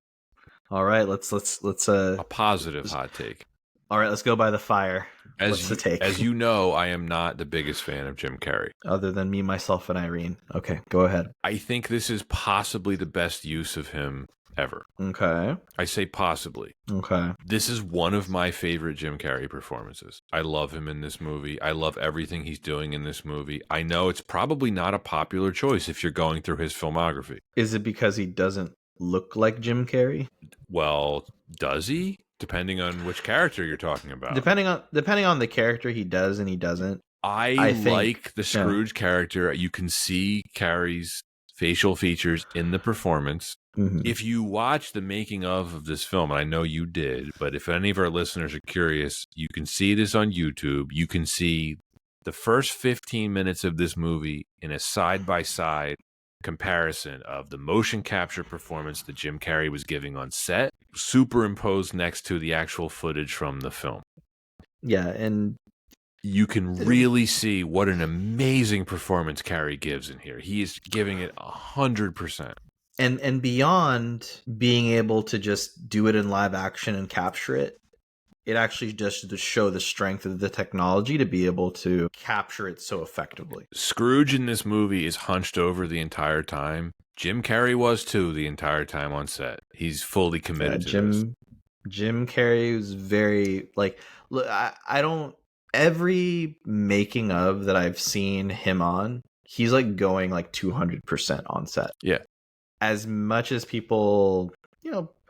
All right, let's a positive hot take. All right, let's go by the fire. What's the take? As you know, I am not the biggest fan of Jim Carrey. Other than me, myself, and Irene. Okay, go ahead. I think this is possibly the best use of him ever. Okay. I say possibly. Okay. This is one of my favorite Jim Carrey performances. I love him in this movie. I love everything he's doing in this movie. I know it's probably not a popular choice if you're going through his filmography. Is it because he doesn't look like Jim Carrey? Well, does he? Depending on which character you're talking about. Depending on the character, he does and he doesn't. I think, like the Scrooge character. You can see Carrey's facial features in the performance. Mm-hmm. If you watch the making of this film, and I know you did, but if any of our listeners are curious, you can see this on YouTube. You can see the first 15 minutes of this movie in a side-by-side comparison of the motion capture performance that Jim Carrey was giving on set, superimposed next to the actual footage from the film. Yeah, and you can really see what an amazing performance Carrey gives in here. He is giving it 100%. And beyond being able to just do it in live action and capture it, it actually just to show the strength of the technology to be able to capture it so effectively. Scrooge in this movie is hunched over the entire time. Jim Carrey was too the entire time on set. He's fully committed to this. Jim Carrey was very like, look, I don't, every making of that I've seen him on, he's like going like 200% on set. Yeah. As much as people,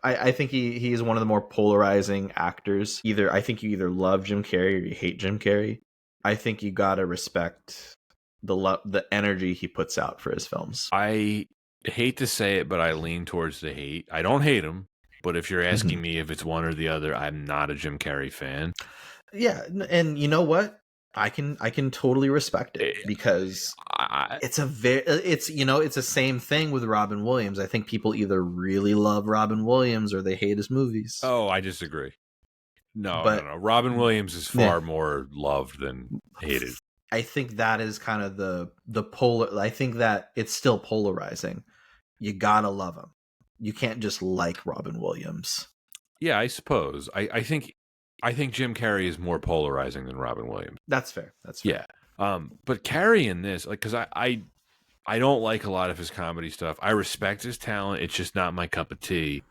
I think he is one of the more polarizing actors. I think you either love Jim Carrey or you hate Jim Carrey. I think you gotta respect the energy he puts out for his films. I hate to say it, but I lean towards the hate. I don't hate him, but if you're asking me if it's one or the other, I'm not a Jim Carrey fan. Yeah, and you know what? I can totally respect it because it's the same thing with Robin Williams. I think people either really love Robin Williams or they hate his movies. Oh, I disagree. No. Robin Williams is far more loved than hated. I think that is kind of the polar. I think that it's still polarizing. You gotta love him. you can't just like Robin Williams. Yeah, I suppose. I think Jim Carrey is more polarizing than Robin Williams. That's fair. That's Yeah. fair. But Carrey in this, like, because I don't like a lot of his comedy stuff. I respect his talent. It's just not my cup of tea.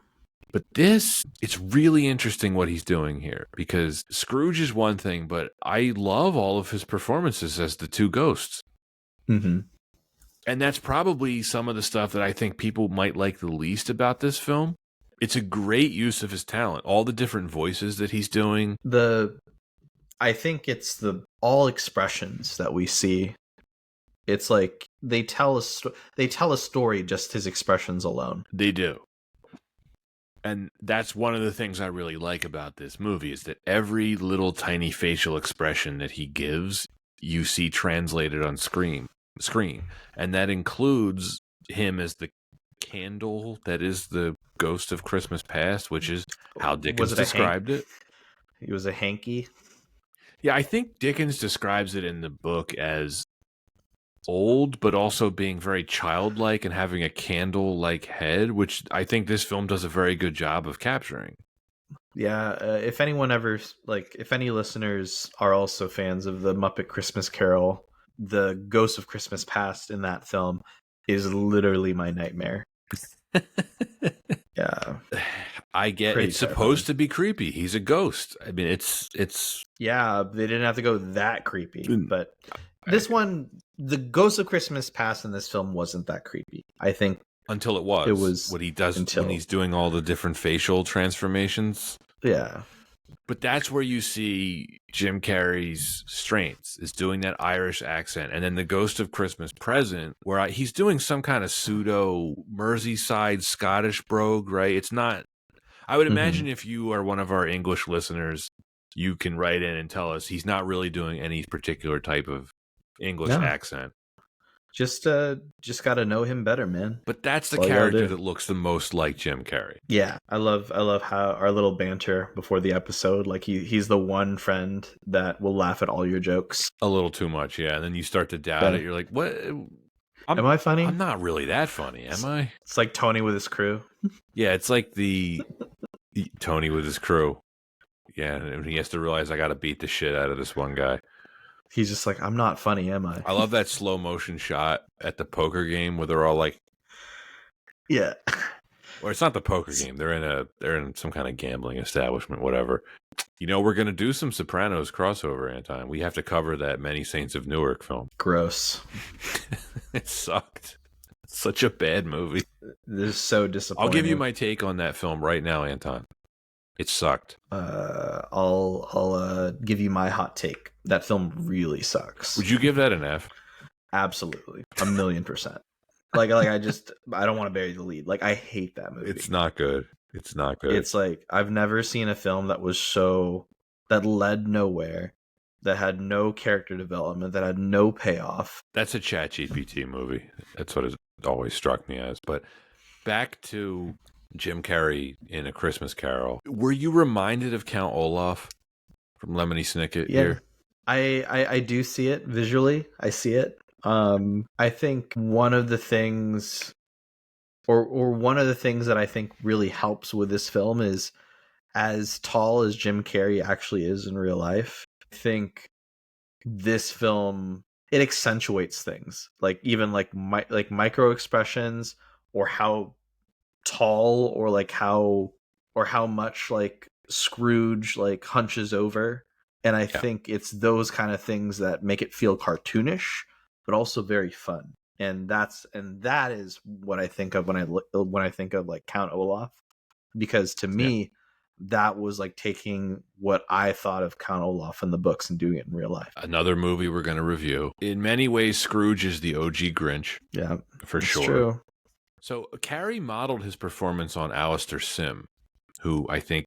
But this, it's really interesting what he's doing here, because Scrooge is one thing, but I love all of his performances as the two ghosts. Mm-hmm. And that's probably some of the stuff that I think people might like the least about this film. It's a great use of his talent. All the different voices that he's doing. I think it's the all expressions that we see. It's like they tell a story just his expressions alone. They do. And that's one of the things I really like about this movie, is that every little tiny facial expression that he gives, you see translated on screen. And that includes him as the candle that is the ghost of Christmas past, which is how Dickens described it. He was a hanky. Yeah, I think Dickens describes it in the book as old, but also being very childlike and having a candle-like head, which I think this film does a very good job of capturing. Yeah, if any listeners are also fans of the Muppet Christmas Carol, the Ghost of Christmas Past in that film is literally my nightmare. Yeah. I get Pretty it's supposed to be creepy. He's a ghost. I mean, it's yeah, they didn't have to go that creepy, but this one, the Ghost of Christmas Past in this film wasn't that creepy. I think until it was what he does when he's doing all the different facial transformations. Yeah. But that's where you see Jim Carrey's strengths, is doing that Irish accent. And then the Ghost of Christmas Present, where he's doing some kind of pseudo Merseyside Scottish brogue, right? It's not. I would imagine if you are one of our English listeners, you can write in and tell us he's not really doing any particular type of English accent. Just got to know him better, man. But that's the character that looks the most like Jim Carrey. Yeah, I love how our little banter before the episode, like he's the one friend that will laugh at all your jokes. A little too much, yeah. And then you start to doubt it. You're like, what? Am I funny? I'm not really that funny, am I? It's like Tony with his crew. Yeah, it's like the Tony with his crew. Yeah, and he has to realize I got to beat the shit out of this one guy. He's just like, I'm not funny, am I? I love that slow motion shot at the poker game where they're all like, yeah. Or it's not the poker game. They're in some kind of gambling establishment, whatever. You know, we're gonna do some Sopranos crossover, Anton. We have to cover that Many Saints of Newark film. Gross. It sucked. It's such a bad movie. This is so disappointing. I'll give you my take on that film right now, Anton. It sucked. I'll give you my hot take. That film really sucks. Would you give that an F? Absolutely. 1,000,000%. Like I don't want to bury the lead. Like, I hate that movie. It's not good. It's not good. It's like, I've never seen a film that led nowhere, that had no character development, that had no payoff. That's a ChatGPT movie. That's what it always struck me as. But back to Jim Carrey in A Christmas Carol. Were you reminded of Count Olaf from Lemony Snicket here? I do see it visually. I see it. I think one of the things that I think really helps with this film is, as tall as Jim Carrey actually is in real life, I think this film, it accentuates things, like even like micro expressions, or how tall, or how much like Scrooge like hunches over. And I think it's those kind of things that make it feel cartoonish, but also very fun. And that is what I think of when I think of like Count Olaf, because to me, that was like taking what I thought of Count Olaf in the books and doing it in real life. Another movie we're going to review. In many ways, Scrooge is the OG Grinch. Yeah, for sure. True. So Carrey modeled his performance on Alistair Sim, who I think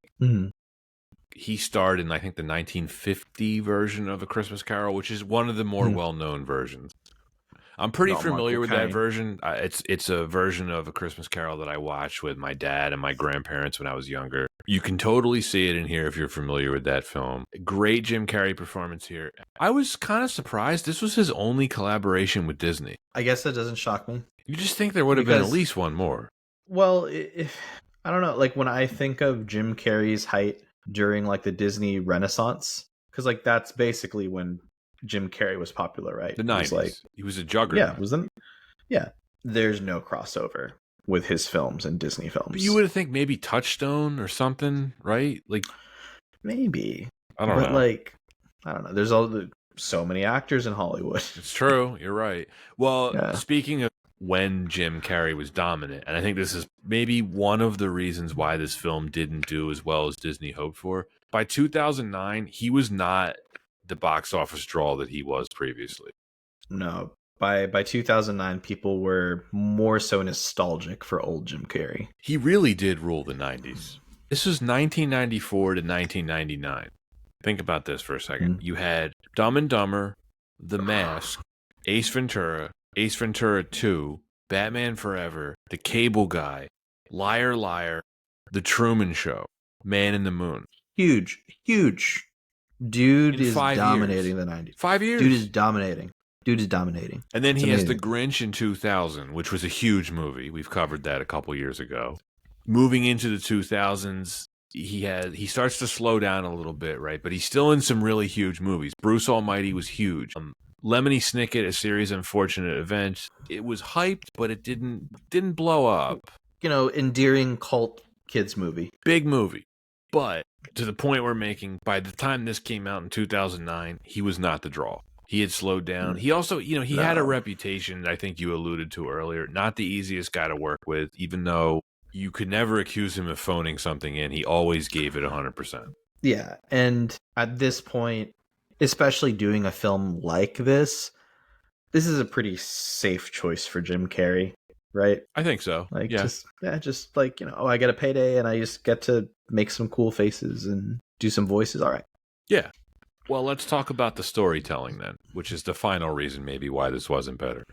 he starred in, I think, the 1950 version of A Christmas Carol, which is one of the more well-known versions. I'm pretty familiar with that version. It's a version of A Christmas Carol that I watched with my dad and my grandparents when I was younger. You can totally see it in here if you're familiar with that film. Great Jim Carrey performance here. I was kind of surprised. This was his only collaboration with Disney. I guess that doesn't shock me. You just think there would have been at least one more. Well, if I don't know, like when I think of Jim Carrey's height during like the Disney Renaissance, because like that's basically when Jim Carrey was popular, right? The It was like, 90s. He was a yeah, juggernaut. was then, yeah. There's no crossover with his films and Disney But you films. would think maybe Touchstone or something, right? Like, Maybe, I don't but know. like, I don't know. There's so many actors in Hollywood. It's true. You're right. Well, Yeah. speaking of when Jim Carrey was dominant, and I think this is maybe one of the reasons why this film didn't do as well as Disney hoped for. By 2009, he was not the box office draw that he was previously. No. By 2009, people were more so nostalgic for old Jim Carrey. He really did rule the 90s. This was 1994 to 1999. Think about this for a second. Mm. You had Dumb and Dumber, The Mask, Ace Ventura 2, Batman Forever, The Cable Guy, Liar Liar, The Truman Show, Man in the Moon. Huge, huge. Dude In is 5 years. dominating the 90s. 5 years. Dude is dominating. And then It's he has amazing. The Grinch in 2000, which was a huge movie. We've covered that a couple years ago. Moving into the 2000s, he starts to slow down a little bit, right? But he's still in some really huge movies. Bruce Almighty was huge. Lemony Snicket, A Series of Unfortunate Events. It was hyped, but it didn't blow up. You know, endearing cult kids movie. Big movie. But to the point we're making, by the time this came out in 2009, he was not the draw. He had slowed down. He also, he had a reputation that I think you alluded to earlier. Not the easiest guy to work with, even though you could never accuse him of phoning something in. He always gave it 100%. Yeah, and at this point, especially doing a film like this is a pretty safe choice for Jim Carrey, right? I think so. Like, Yeah. just like, I get a payday and I just get to make some cool faces and do some voices. All right. Yeah. Well, let's talk about the storytelling then, which is the final reason maybe why this wasn't better.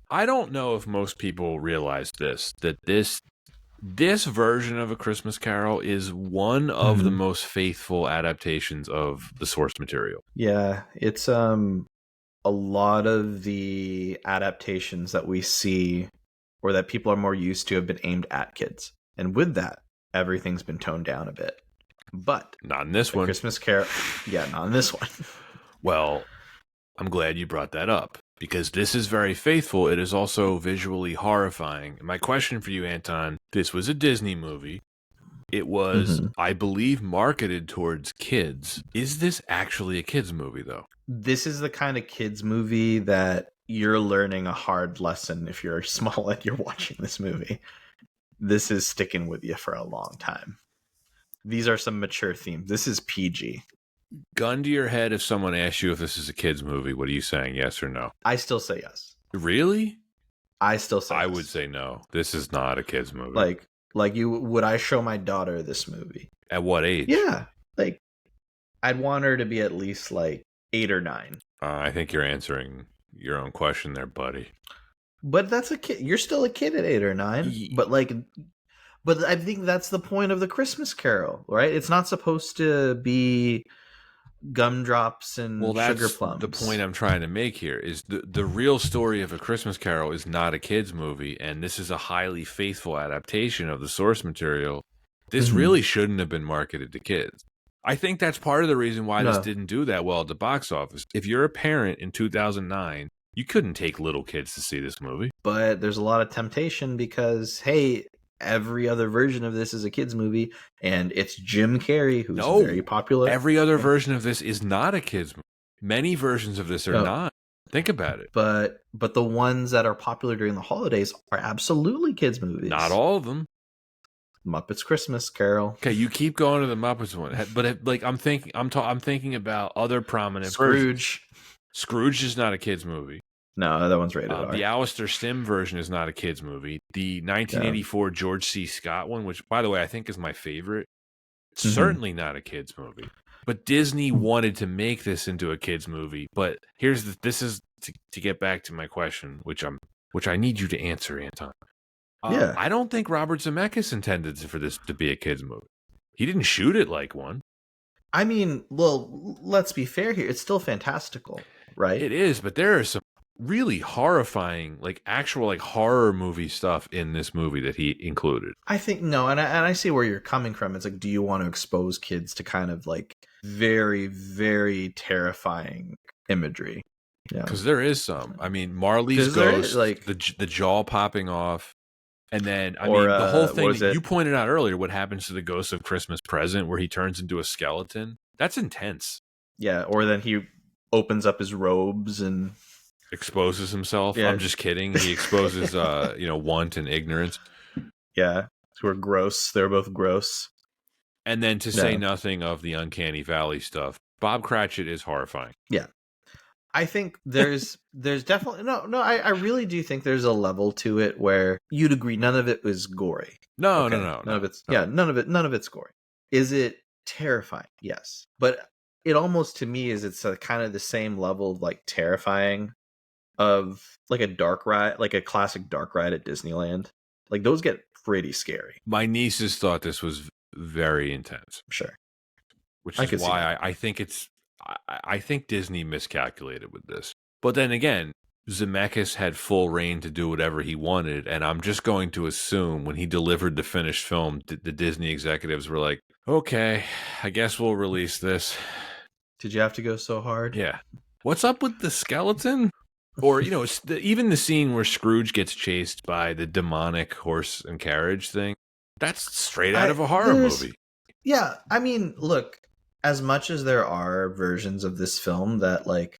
I don't know if most people realize that this version of A Christmas Carol is one of the most faithful adaptations of the source material. Yeah, it's a lot of the adaptations that we see or that people are more used to have been aimed at kids. And with that, everything's been toned down a bit. But not in this one. Christmas Carol, yeah, not in this one. Well, I'm glad you brought that up because this is very faithful. It is also visually horrifying. My question for you, Anton, this was a Disney movie. It was, I believe, marketed towards kids. Is this actually a kids movie, though? This is the kind of kids movie that you're learning a hard lesson if you're small and you're watching this movie. This is sticking with you for a long time. These are some mature themes. This is PG. Gun to your head, if someone asks you if this is a kids movie, what are you saying, yes or no? I still say yes. Really? I still say I yes. would say no. This is not a kids movie. Like would I show my daughter this movie? At what age? Yeah. Like, I'd want her to be at least like 8 or 9. I think you're answering your own question there, buddy. But that's a kid. You're still a kid at 8 or 9. But I think that's the point of the Christmas Carol, right? It's not supposed to be gumdrops and sugar plums. The point I'm trying to make here is the real story of A Christmas Carol is not a kids movie, and this is a highly faithful adaptation of the source material. This really shouldn't have been marketed to kids. I think that's part of the reason why this didn't do that well at the box office. If you're a parent in 2009, you couldn't take little kids to see this movie. But there's a lot of temptation because, hey, every other version of this is a kids movie, and it's Jim Carrey who's very popular. Every other version of this is not a kids movie. Many versions of this are not. Think about it. But the ones that are popular during the holidays are absolutely kids movies. Not all of them. Muppets Christmas Carol. Okay, you keep going to the Muppets one, but I'm thinking about other prominent Scrooge. Versions. Scrooge is not a kids movie. No, that one's rated R. The Alistair Sim version is not a kids movie. The 1984 George C. Scott one, which by the way I think is my favorite, certainly not a kids movie. But Disney wanted to make this into a kids movie. But this is to get back to my question, which I need you to answer, Anton. I don't think Robert Zemeckis intended for this to be a kids movie. He didn't shoot it like one. I mean, well, let's be fair here. It's still fantastical, right? It is, but there are some really horrifying, like actual like horror movie stuff in this movie that he included. I think no, and I see where you're coming from. It's like, do you want to expose kids to kind of like very, very terrifying imagery? Yeah, Because there is some. I mean, Marley's because there is ghost, like, the jaw popping off, and then I or mean the whole what thing was that it? you pointed out earlier. What happens to the ghost of Christmas Present, where he turns into a skeleton? That's intense. Yeah, or then he opens up his robes and Exposes himself. yeah, I'm just kidding. He exposes, want and ignorance. yeah, who are gross. They're both gross. And then to say Yeah, nothing of the Uncanny Valley stuff, Bob Cratchit is horrifying. yeah. I think there's definitely no. I really do think there's a level to it where you'd agree none of it was gory. No, Okay, none of it's none of it's gory. Is it terrifying? Yes, but it almost to me is it's a kind of the same level of like terrifying of like a dark ride, like a classic dark ride at Disneyland. Like those get pretty scary. My nieces thought this was very intense, Sure, which I is could see why that. I think I think Disney miscalculated with this. But then again, Zemeckis had full reign to do whatever he wanted, and I'm just going to assume when he delivered the finished film, the Disney executives were like, "Okay, I guess we'll release this." Did you have to go so hard? Yeah. What's up with the skeleton? Or, even the scene where Scrooge gets chased by the demonic horse and carriage thing, that's straight out of a horror movie. Yeah, I mean, look, as much as there are versions of this film that like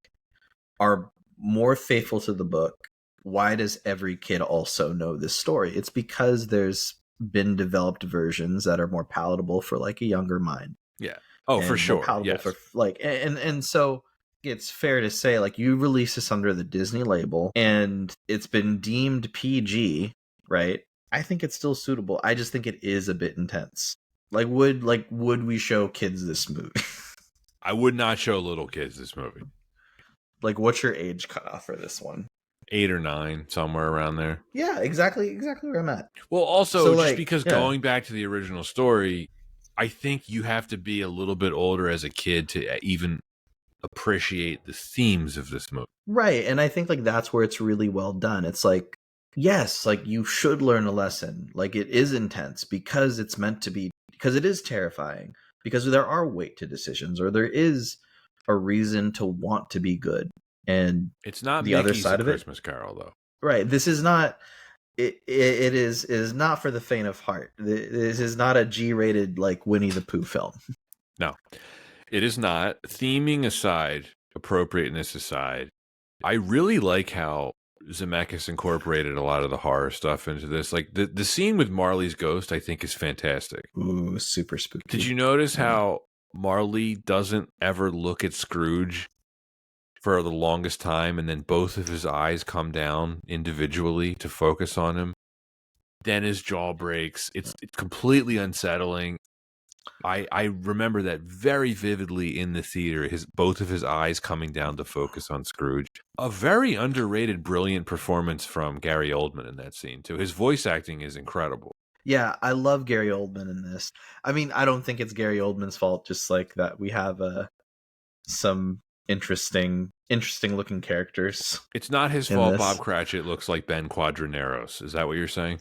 are more faithful to the book, why does every kid also know this story? It's because there's been developed versions that are more palatable for like a younger mind. Yeah. Oh, for And more sure. palatable Yes. for like and so it's fair to say like you release this under the Disney label and it's been deemed PG, right? I think it's still suitable. I just think it is a bit intense. Would we show kids this movie? I would not show little kids this movie. Like, what's your age cutoff for this one? 8 or 9, somewhere around there. Yeah, exactly where I'm at. Well, also, So, just like, because yeah. going back to the original story, I think you have to be a little bit older as a kid to even appreciate the themes of this movie. Right, and I think like that's where it's really well done. It's like, yes, like you should learn a lesson. Like it is intense because it's meant to be, because it is terrifying, because there are weight to decisions, or there is a reason to want to be good. And it's not the Mickey's other side of Christmas Carol, though. Right. This is not. It is not for the faint of heart. This is not a G-rated like Winnie the Pooh film. No, it is not. Theming aside, appropriateness aside, I really like how Zemeckis incorporated a lot of the horror stuff into this. Like the scene with Marley's ghost, I think is fantastic. Ooh, super spooky. Did you notice how Marley doesn't ever look at Scrooge for the longest time, and then both of his eyes come down individually to focus on him? Then his jaw breaks. It's completely unsettling. I remember that very vividly in the theater, both of his eyes coming down to focus on Scrooge. A very underrated, brilliant performance from Gary Oldman in that scene, too. His voice acting is incredible. Yeah, I love Gary Oldman in this. I mean, I don't think it's Gary Oldman's fault, just like that we have some interesting looking characters. It's not his fault Bob Cratchit looks like Ben Quadraneros. Is that what you're saying?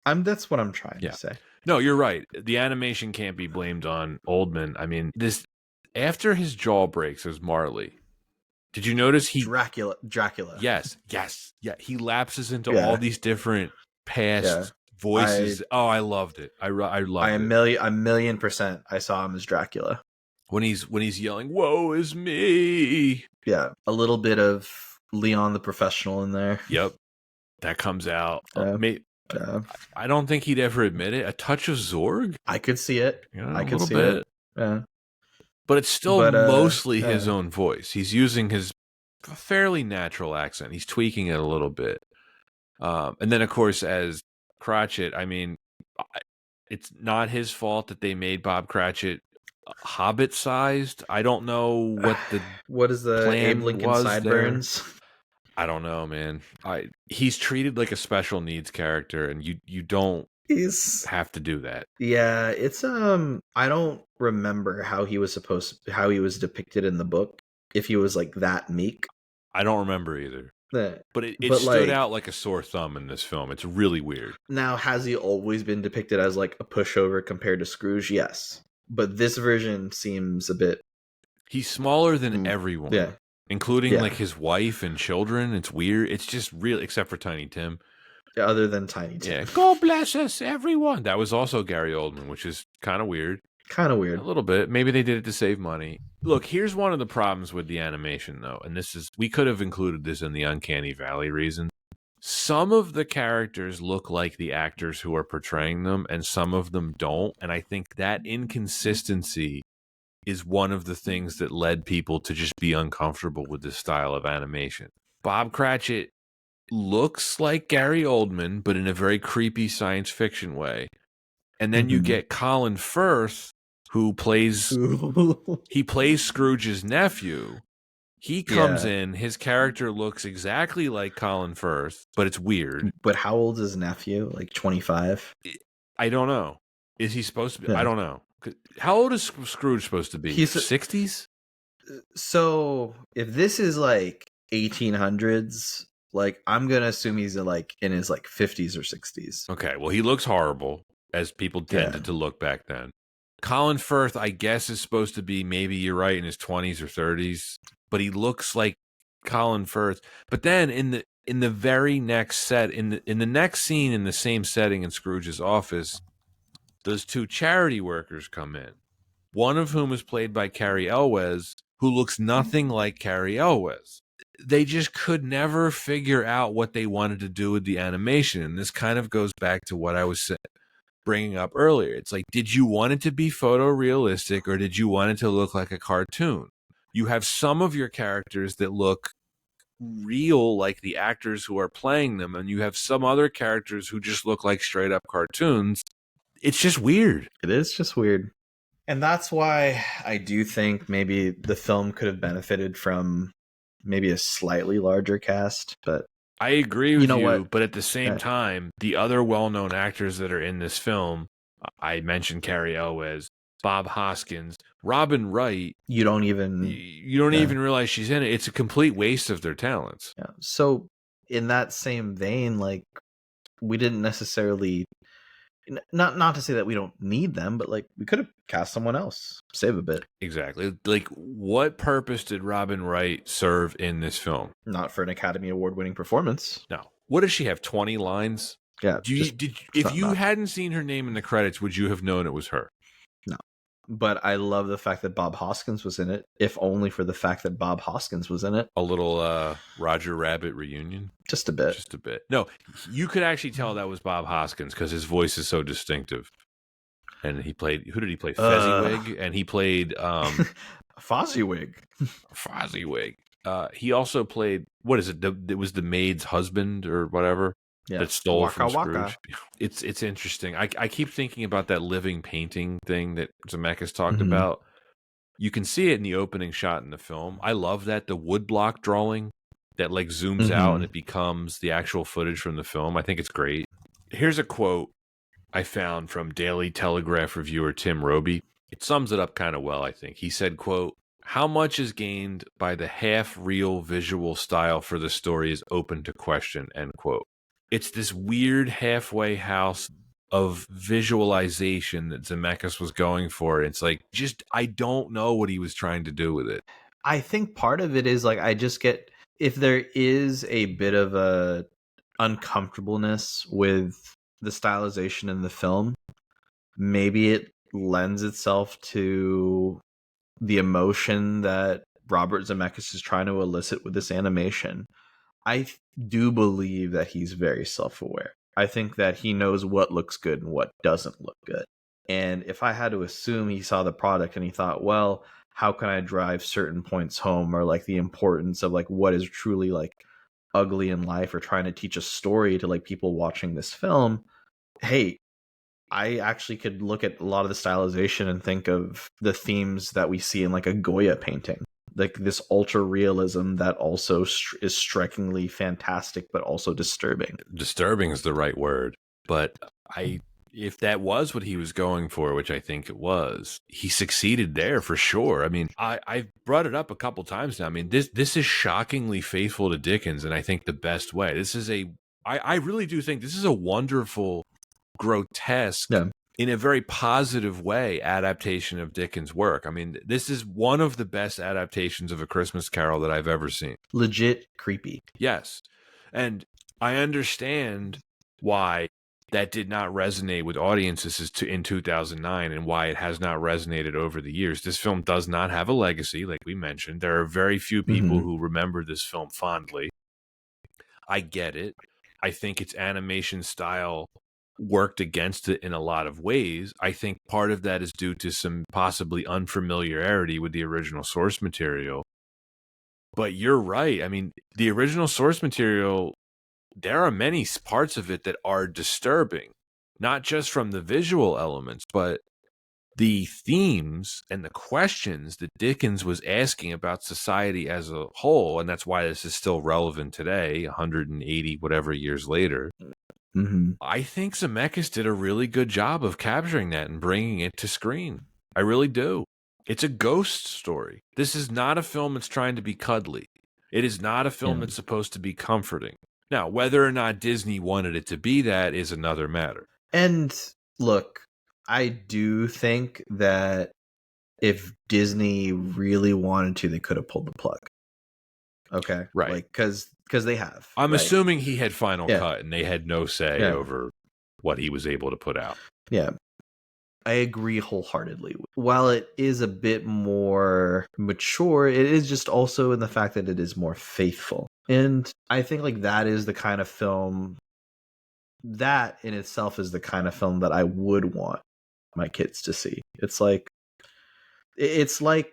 That's what I'm trying to say. No, you're right. The animation can't be blamed on Oldman. I mean, this after his jaw breaks as Marley. Did you notice Dracula? Yes. Yeah, he lapses into all these different past voices. I loved it. I loved it. A million percent. I saw him as Dracula when he's yelling, "Woe is me!" Yeah, a little bit of Leon the Professional in there. Yep, that comes out. I don't think he'd ever admit it. A touch of Zorg. I could see it. I could see it. Yeah, but it's still mostly his own voice. He's using his fairly natural accent. He's tweaking it a little bit. And then, of course, as Cratchit, I mean, it's not his fault that they made Bob Cratchit Hobbit-sized. I don't know what is the Abe Lincoln sideburns. I don't know, man. He's treated like a special needs character, and you don't have to do that. Yeah, it's I don't remember how he was depicted in the book. If he was like that meek, I don't remember either. Yeah. But it But stood like out like a sore thumb in this film. It's really weird. now, has he always been depicted as like a pushover compared to Scrooge? Yes, but this version seems a bit. He's smaller than mm, everyone, yeah, including like yeah. his wife and children. It's weird. It's just real, except for Tiny Tim. Other than Tiny Yeah, Tim, God bless us, everyone. That was also Gary Oldman, which is kind of weird. kind of A weird. little bit. Maybe they did it to save money. Look, here's one of the problems with the animation, though, and this is we could have included this in the Uncanny Valley reason. Some of the characters look like the actors who are portraying them, and some of them don't. And I think that inconsistency is one of the things that led people to just be uncomfortable with this style of animation. Bob Cratchit looks like Gary Oldman, but in a very creepy science fiction way. And then you Mhm. get Colin Firth, who plays Scrooge's nephew. He comes Yeah, in, his character looks exactly like Colin Firth, but it's weird. but how old is his nephew? Like 25. I don't know. Is he supposed to be? I Yeah, don't know. How old is Scrooge supposed to be? he's 60s? so. If this is like 1800s, like I'm gonna assume he's like in his like 50s or 60s. Okay, well, he looks horrible, as people Yeah, tended to look back then. Colin Firth, I guess, is supposed to be, maybe you're right, in his 20s or 30s, but he looks like Colin Firth. But then in the very next set, in the next scene in the same setting in Scrooge's office, those two charity workers come in. One of whom is played by Carrie Elwes, who looks nothing like Carrie Elwes. They just could never figure out what they wanted to do with the animation. And this kind of goes back to what I was bringing up earlier. It's like, did you want it to be photorealistic or did you want it to look like a cartoon? You have some of your characters that look real, like the actors who are playing them, and you have some other characters who just look like straight up cartoons. It's just weird. it is just weird. And that's why I do think maybe the film could have benefited from maybe a slightly larger cast. But I agree you with know you, what? but at the same time, the other well-known actors that are in this film, I mentioned Carrie Elwes, Bob Hoskins, Robin Wright. You don't even. You don't even realize she's in it. It's a complete waste of their talents. Yeah. So in that same vein, like we didn't necessarily not to say that we don't need them, but like we could have cast someone else, save a bit. Exactly. Like, what purpose did Robin Wright serve in this film? Not for an Academy Award winning performance. No. What does she have? 20 lines? Yeah. If you hadn't seen her name in the credits, would you have known it was her? No. But I love the fact that Bob Hoskins was in it, if only for the fact that Bob Hoskins was in it. A little Roger Rabbit reunion? Just a bit. Just a bit. No, you could actually tell that was Bob Hoskins because his voice is so distinctive. And he played, who did he play? Fezziwig? And he played Fozziwig. Fozziwig. He also played, what is it? It was the maid's husband or whatever. Yeah. That stole Waka from Scrooge. Waka. It's interesting. I keep thinking about that living painting thing that Zemeckis talked about. You can see it in the opening shot in the film. I love that, the woodblock drawing that like zooms out and it becomes the actual footage from the film. I think it's great. Here's a quote I found from Daily Telegraph reviewer Tim Roby. It sums it up kind of well, I think. He said, quote, "How much is gained by the half-real visual style for the story is open to question," end quote. It's this weird halfway house of visualization that Zemeckis was going for. It's like, just, I don't know what he was trying to do with it. I think part of it is like, I just get, if there is a bit of a uncomfortableness with the stylization in the film, maybe it lends itself to the emotion that Robert Zemeckis is trying to elicit with this animation. I do believe that he's very self-aware. I think that he knows what looks good and what doesn't look good. And if I had to assume he saw the product and he thought, well, how can I drive certain points home, or like the importance of like what is truly like ugly in life, or trying to teach a story to like people watching this film, hey, I actually could look at a lot of the stylization and think of the themes that we see in like a Goya painting, like this ultra realism that also is strikingly fantastic but also disturbing. Disturbing is the right word, but if that was what he was going for, which I think it was, he succeeded there for sure. I mean, I've brought it up a couple times now. I mean, this is shockingly faithful to Dickens, and I think the best way. I really do think this is a wonderful, grotesque, Yeah. in a very positive way, adaptation of Dickens' work. I mean, this is one of the best adaptations of A Christmas Carol that I've ever seen. Legit creepy. Yes. And I understand why that did not resonate with audiences in 2009 and why it has not resonated over the years. This film does not have a legacy, like we mentioned. There are very few people who remember this film fondly. I get it. I think its animation style worked against it in a lot of ways. I think part of that is due to some possibly unfamiliarity with the original source material. But you're right. I mean, the original source material, there are many parts of it that are disturbing, not just from the visual elements, but the themes and the questions that Dickens was asking about society as a whole. And that's why this is still relevant today, 180 whatever years later. I think Zemeckis did a really good job of capturing that and bringing it to screen. I really do. It's a ghost story. This is not a film that's trying to be cuddly. It is not a film that's supposed to be comforting. Now, whether or not Disney wanted it to be that is another matter. And look, I do think that if Disney really wanted to, they could have pulled the plug. Okay. Right. Like, because they have. I'm right? assuming he had final cut and they had no say over what he was able to put out. Yeah. I agree wholeheartedly. While it is a bit more mature, it is just also in the fact that it is more faithful. And I think like that is the kind of film that in itself is the kind of film that I would want my kids to see. It's like,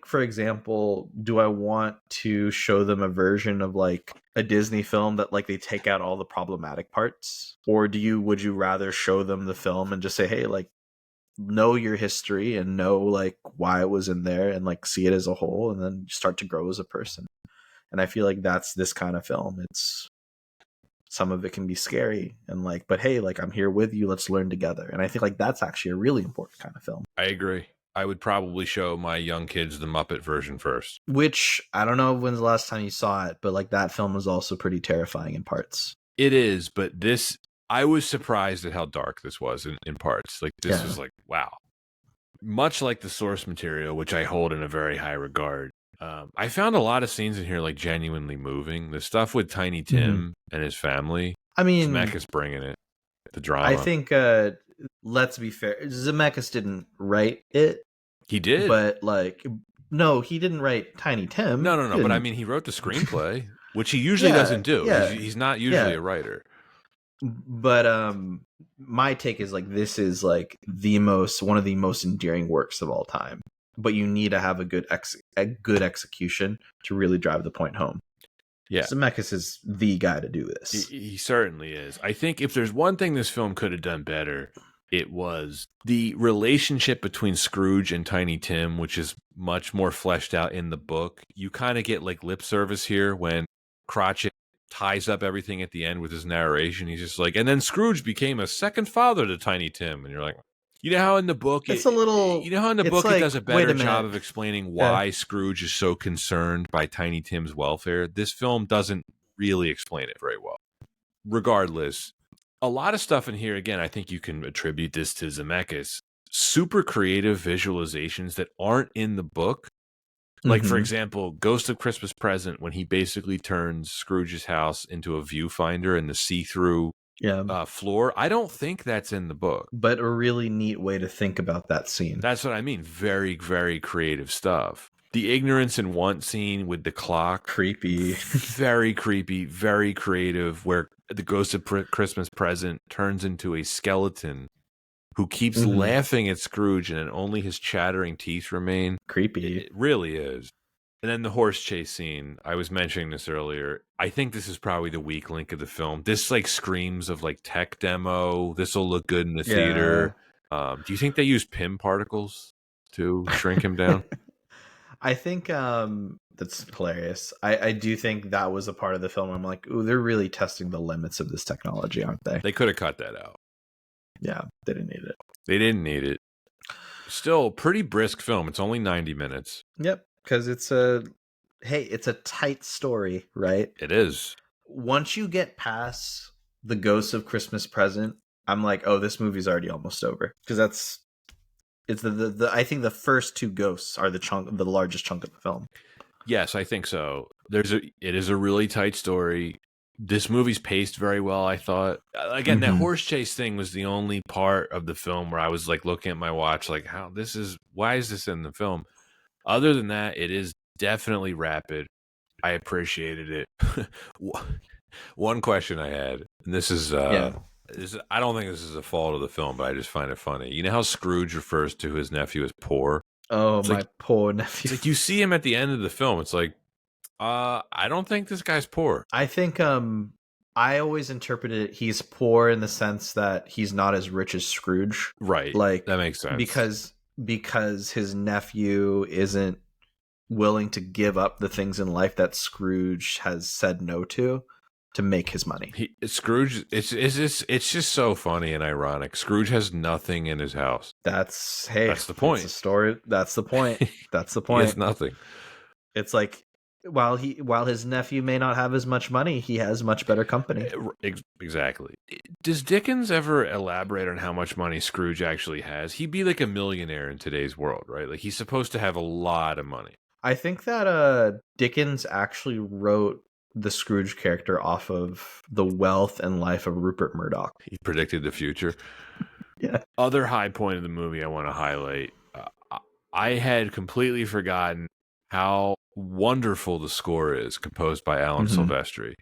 for example, do I want to show them a version of like a Disney film that like they take out all the problematic parts? Or would you rather show them the film and just say, hey, like, know your history and know like why it was in there and like see it as a whole and then start to grow as a person? And I feel like that's this kind of film. It's some of it can be scary and like, but hey, like I'm here with you, let's learn together. And I think like that's actually a really important kind of film. I agree. I would probably show my young kids the Muppet version first. Which I don't know when's the last time you saw it, but like that film was also pretty terrifying in parts. It is, but this, I was surprised at how dark this was in parts. Like this was like, wow. Much like the source material, which I hold in a very high regard. I found a lot of scenes in here like genuinely moving. The stuff with Tiny Tim and his family. I mean, Zemeckis bringing it, the drama. I think, let's be fair, Zemeckis didn't write it. He did, but like, no, he didn't write Tiny Tim. No. But I mean, he wrote the screenplay, which he usually doesn't do. Yeah. He's not usually a writer. But my take is like this is like one of the most endearing works of all time. But you need to have a good execution to really drive the point home. Yeah, Zemeckis is the guy to do this. He certainly is. I think if there's one thing this film could have done better, it was the relationship between Scrooge and Tiny Tim, which is much more fleshed out in the book. You kind of get like lip service here when Cratchit ties up everything at the end with his narration. He's just like, and then Scrooge became a second father to Tiny Tim. And you're like, you know how in the book, it does a better job of explaining why Scrooge is so concerned by Tiny Tim's welfare. This film doesn't really explain it very well. Regardless, a lot of stuff in here, again, I think you can attribute this to Zemeckis. Super creative visualizations that aren't in the book. Like, for example, Ghost of Christmas Present, when he basically turns Scrooge's house into a viewfinder and the see-through floor. I don't think that's in the book. But a really neat way to think about that scene. That's what I mean. Very, very creative stuff. The ignorance and want scene with the clock. Creepy. Very creepy, very creative, where the Ghost of Christmas Present turns into a skeleton who keeps laughing at Scrooge and only his chattering teeth remain. Creepy. It really is. And then the horse chase scene, I was mentioning this earlier. I think this is probably the weak link of the film. This like screams of like tech demo. This will look good in the theater. Do you think they use Pym particles to shrink him down? I think that's hilarious. I do think that was a part of the film. I'm like, ooh, they're really testing the limits of this technology, aren't they? They could have cut that out. Yeah, they didn't need it. They didn't need it. Still, pretty brisk film. It's only 90 minutes. Yep, because it's it's a tight story, right? It is. Once you get past the Ghost of Christmas Present, I'm like, oh, this movie's already almost over, because it's the I think the first two ghosts are the largest chunk of the film. Yes, I think so. It is a really tight story. This movie's paced very well, I thought. Again, that horse chase thing was the only part of the film where I was like looking at my watch, like, why is this in the film? Other than that, it is definitely rapid. I appreciated it. One question I had, and this is I don't think this is a fault of the film, but I just find it funny. You know how Scrooge refers to his nephew as poor? Oh, It's my like, poor nephew. it's like you see him at the end of the film. It's like, I don't think this guy's poor. I think I always interpreted it, he's poor in the sense that he's not as rich as Scrooge. Right. Like, That makes sense. Because his nephew isn't willing to give up the things in life that Scrooge has said no to make his money. Scrooge, it's just so funny and ironic. Scrooge has nothing in his house. That's the point. That's the story. That's the point. That's the He point. has nothing. It's like while his nephew may not have as much money, he has much better company. Exactly. Does Dickens ever elaborate on how much money Scrooge actually has? He'd be like a millionaire in today's world, right? Like he's supposed to have a lot of money. I think that Dickens actually wrote the Scrooge character off of the wealth and life of Rupert Murdoch. He predicted the future. Yeah. Other high point of the movie I want to highlight. I had completely forgotten how wonderful the score is, composed by Alan Silvestri.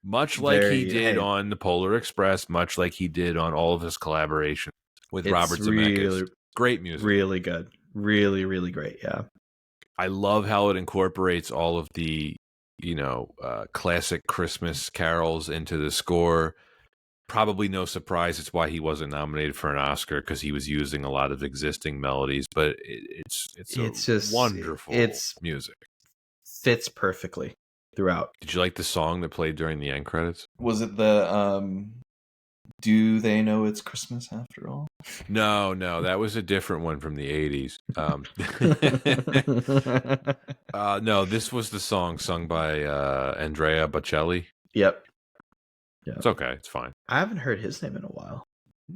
Much like he did on the Polar Express, much like he did on all of his collaborations with Robert Zemeckis. Great music. Really good. Really, really great. Yeah. I love how it incorporates all of the, classic Christmas carols into the score. Probably no surprise it's why he wasn't nominated for an Oscar, because he was using a lot of existing melodies, but it's just wonderful music. Fits perfectly throughout. Did you like the song that played during the end credits? Was it the Do They Know It's Christmas After All? No, that was a different one from the 80s. No, this was the song sung by Andrea Bocelli. Yep. It's okay. It's fine. I haven't heard his name in a while.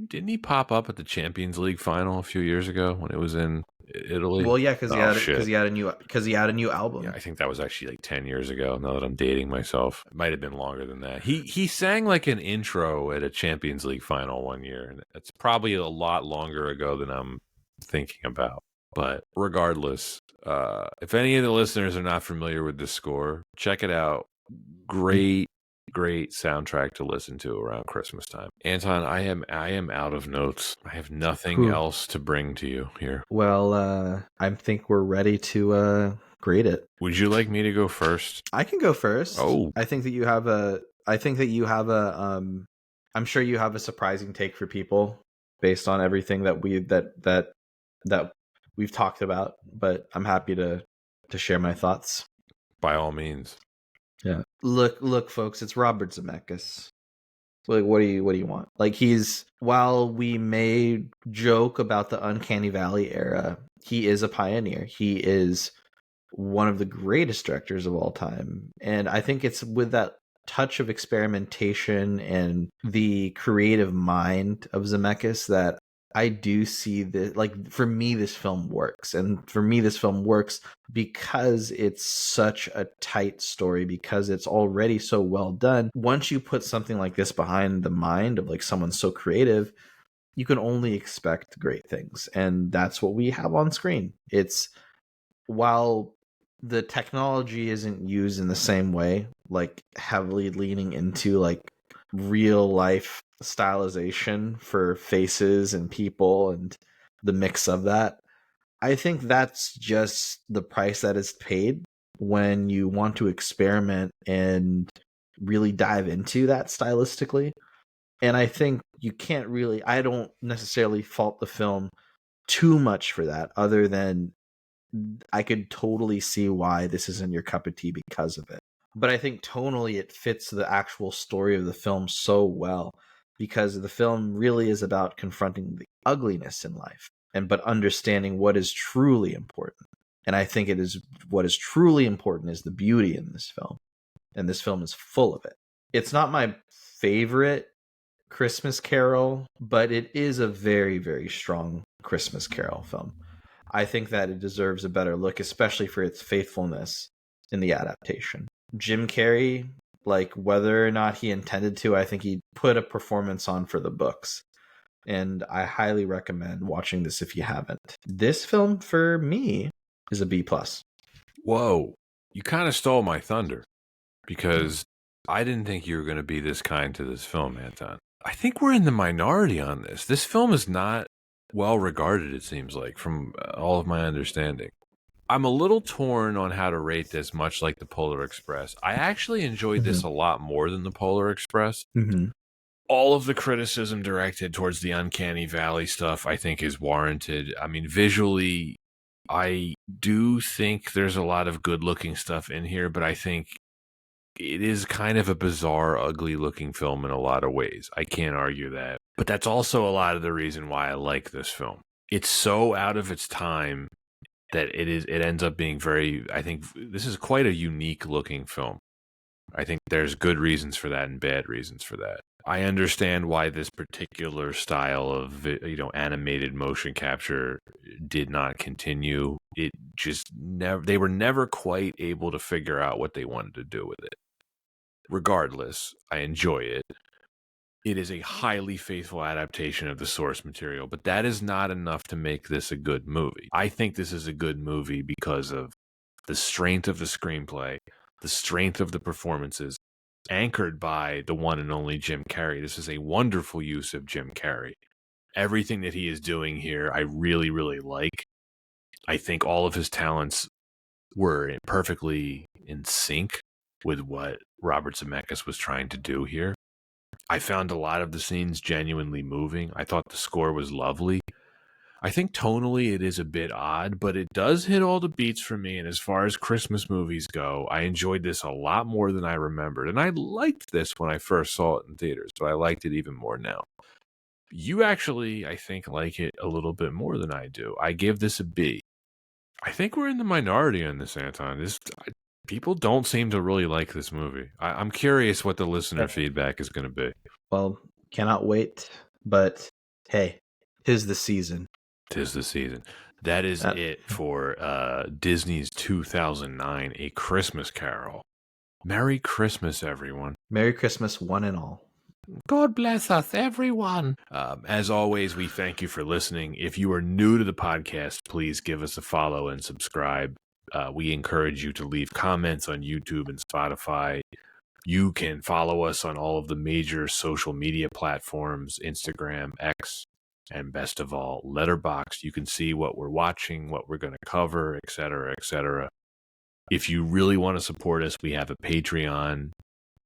Didn't he pop up at the Champions League final a few years ago when it was in Italy? Well, yeah, because he had a new album. Yeah, I think that was actually like 10 years ago. Now that I'm dating myself, it might have been longer than that. He sang like an intro at a Champions League final one year, and it's probably a lot longer ago than I'm thinking about. But regardless, if any of the listeners are not familiar with this score, check it out. Great soundtrack to listen to around Christmas time. Anton, I am out of notes. I have nothing else to bring to you here. Well, I think we're ready to grade it. Would you like me to go first? I can go first. Oh, I think that you have a I'm sure you have a surprising take for people based on everything that we've talked about, but I'm happy to share my thoughts. By all means. Yeah. Look, folks, it's Robert Zemeckis. Like, what do you want? Like, while we may joke about the Uncanny Valley era, he is a pioneer. He is one of the greatest directors of all time. And I think it's with that touch of experimentation and the creative mind of Zemeckis that I do see that, like, for me, this film works. And for me, this film works because it's such a tight story, because it's already so well done. Once you put something like this behind the mind of like someone so creative, you can only expect great things. And that's what we have on screen. It's, while the technology isn't used in the same way, like heavily leaning into like real life stylization for faces and people and the mix of that, I think that's just the price that is paid when you want to experiment and really dive into that stylistically. And I think you can't really, I don't necessarily fault the film too much for that, other than I could totally see why this isn't your cup of tea because of it. But I think tonally it fits the actual story of the film so well, because the film really is about confronting the ugliness in life but understanding what is truly important. And I think it is what is truly important is the beauty in this film. And this film is full of it. It's not my favorite Christmas Carol, but it is a very, very strong Christmas Carol film. I think that it deserves a better look, especially for its faithfulness in the adaptation. Jim Carrey, like whether or not he intended to, I think he put a performance on for the books. And I highly recommend watching this if you haven't. This film, for me, is a B+. Whoa, you kind of stole my thunder, because I didn't think you were going to be this kind to this film, Anton. I think we're in the minority on this. This film is not well regarded, it seems like, from all of my understanding. I'm a little torn on how to rate this, much like the Polar Express. I actually enjoyed this a lot more than the Polar Express. All of the criticism directed towards the Uncanny Valley stuff, I think, is warranted. I mean, visually, I do think there's a lot of good-looking stuff in here, but I think it is kind of a bizarre, ugly-looking film in a lot of ways. I can't argue that. But that's also a lot of the reason why I like this film. It's so out of its time that it ends up being very, I think this is quite a unique-looking film. I think there's good reasons for that and bad reasons for that. I understand why this particular style of, animated motion capture did not continue. It just they were never quite able to figure out what they wanted to do with it. Regardless, I enjoy it. It is a highly faithful adaptation of the source material, but that is not enough to make this a good movie. I think this is a good movie because of the strength of the screenplay, the strength of the performances, anchored by the one and only Jim Carrey. This is a wonderful use of Jim Carrey. Everything that he is doing here, I really, really like. I think all of his talents were perfectly in sync with what Robert Zemeckis was trying to do here. I found a lot of the scenes genuinely moving. I thought the score was lovely. I think tonally it is a bit odd, but it does hit all the beats for me. And as far as Christmas movies go, I enjoyed this a lot more than I remembered. And I liked this when I first saw it in theaters, but I liked it even more now. You actually, I think, like it a little bit more than I do. I give this a B. I think we're in the minority on this, Anton. People don't seem to really like this movie. I'm curious what the listener feedback is going to be. Well, cannot wait. But hey, 'tis the season. 'Tis the season. That is it for Disney's 2009 A Christmas Carol. Merry Christmas, everyone. Merry Christmas, one and all. God bless us, everyone. As always, we thank you for listening. If you are new to the podcast, please give us a follow and subscribe. We encourage you to leave comments on YouTube and Spotify. You can follow us on all of the major social media platforms, Instagram, X, and best of all, Letterboxd. You can see what we're watching, what we're going to cover, etc., etc. If you really want to support us, we have a Patreon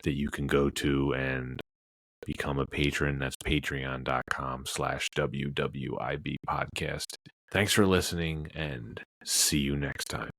that you can go to and become a patron. That's patreon.com/WWIB podcast. Thanks for listening, and see you next time.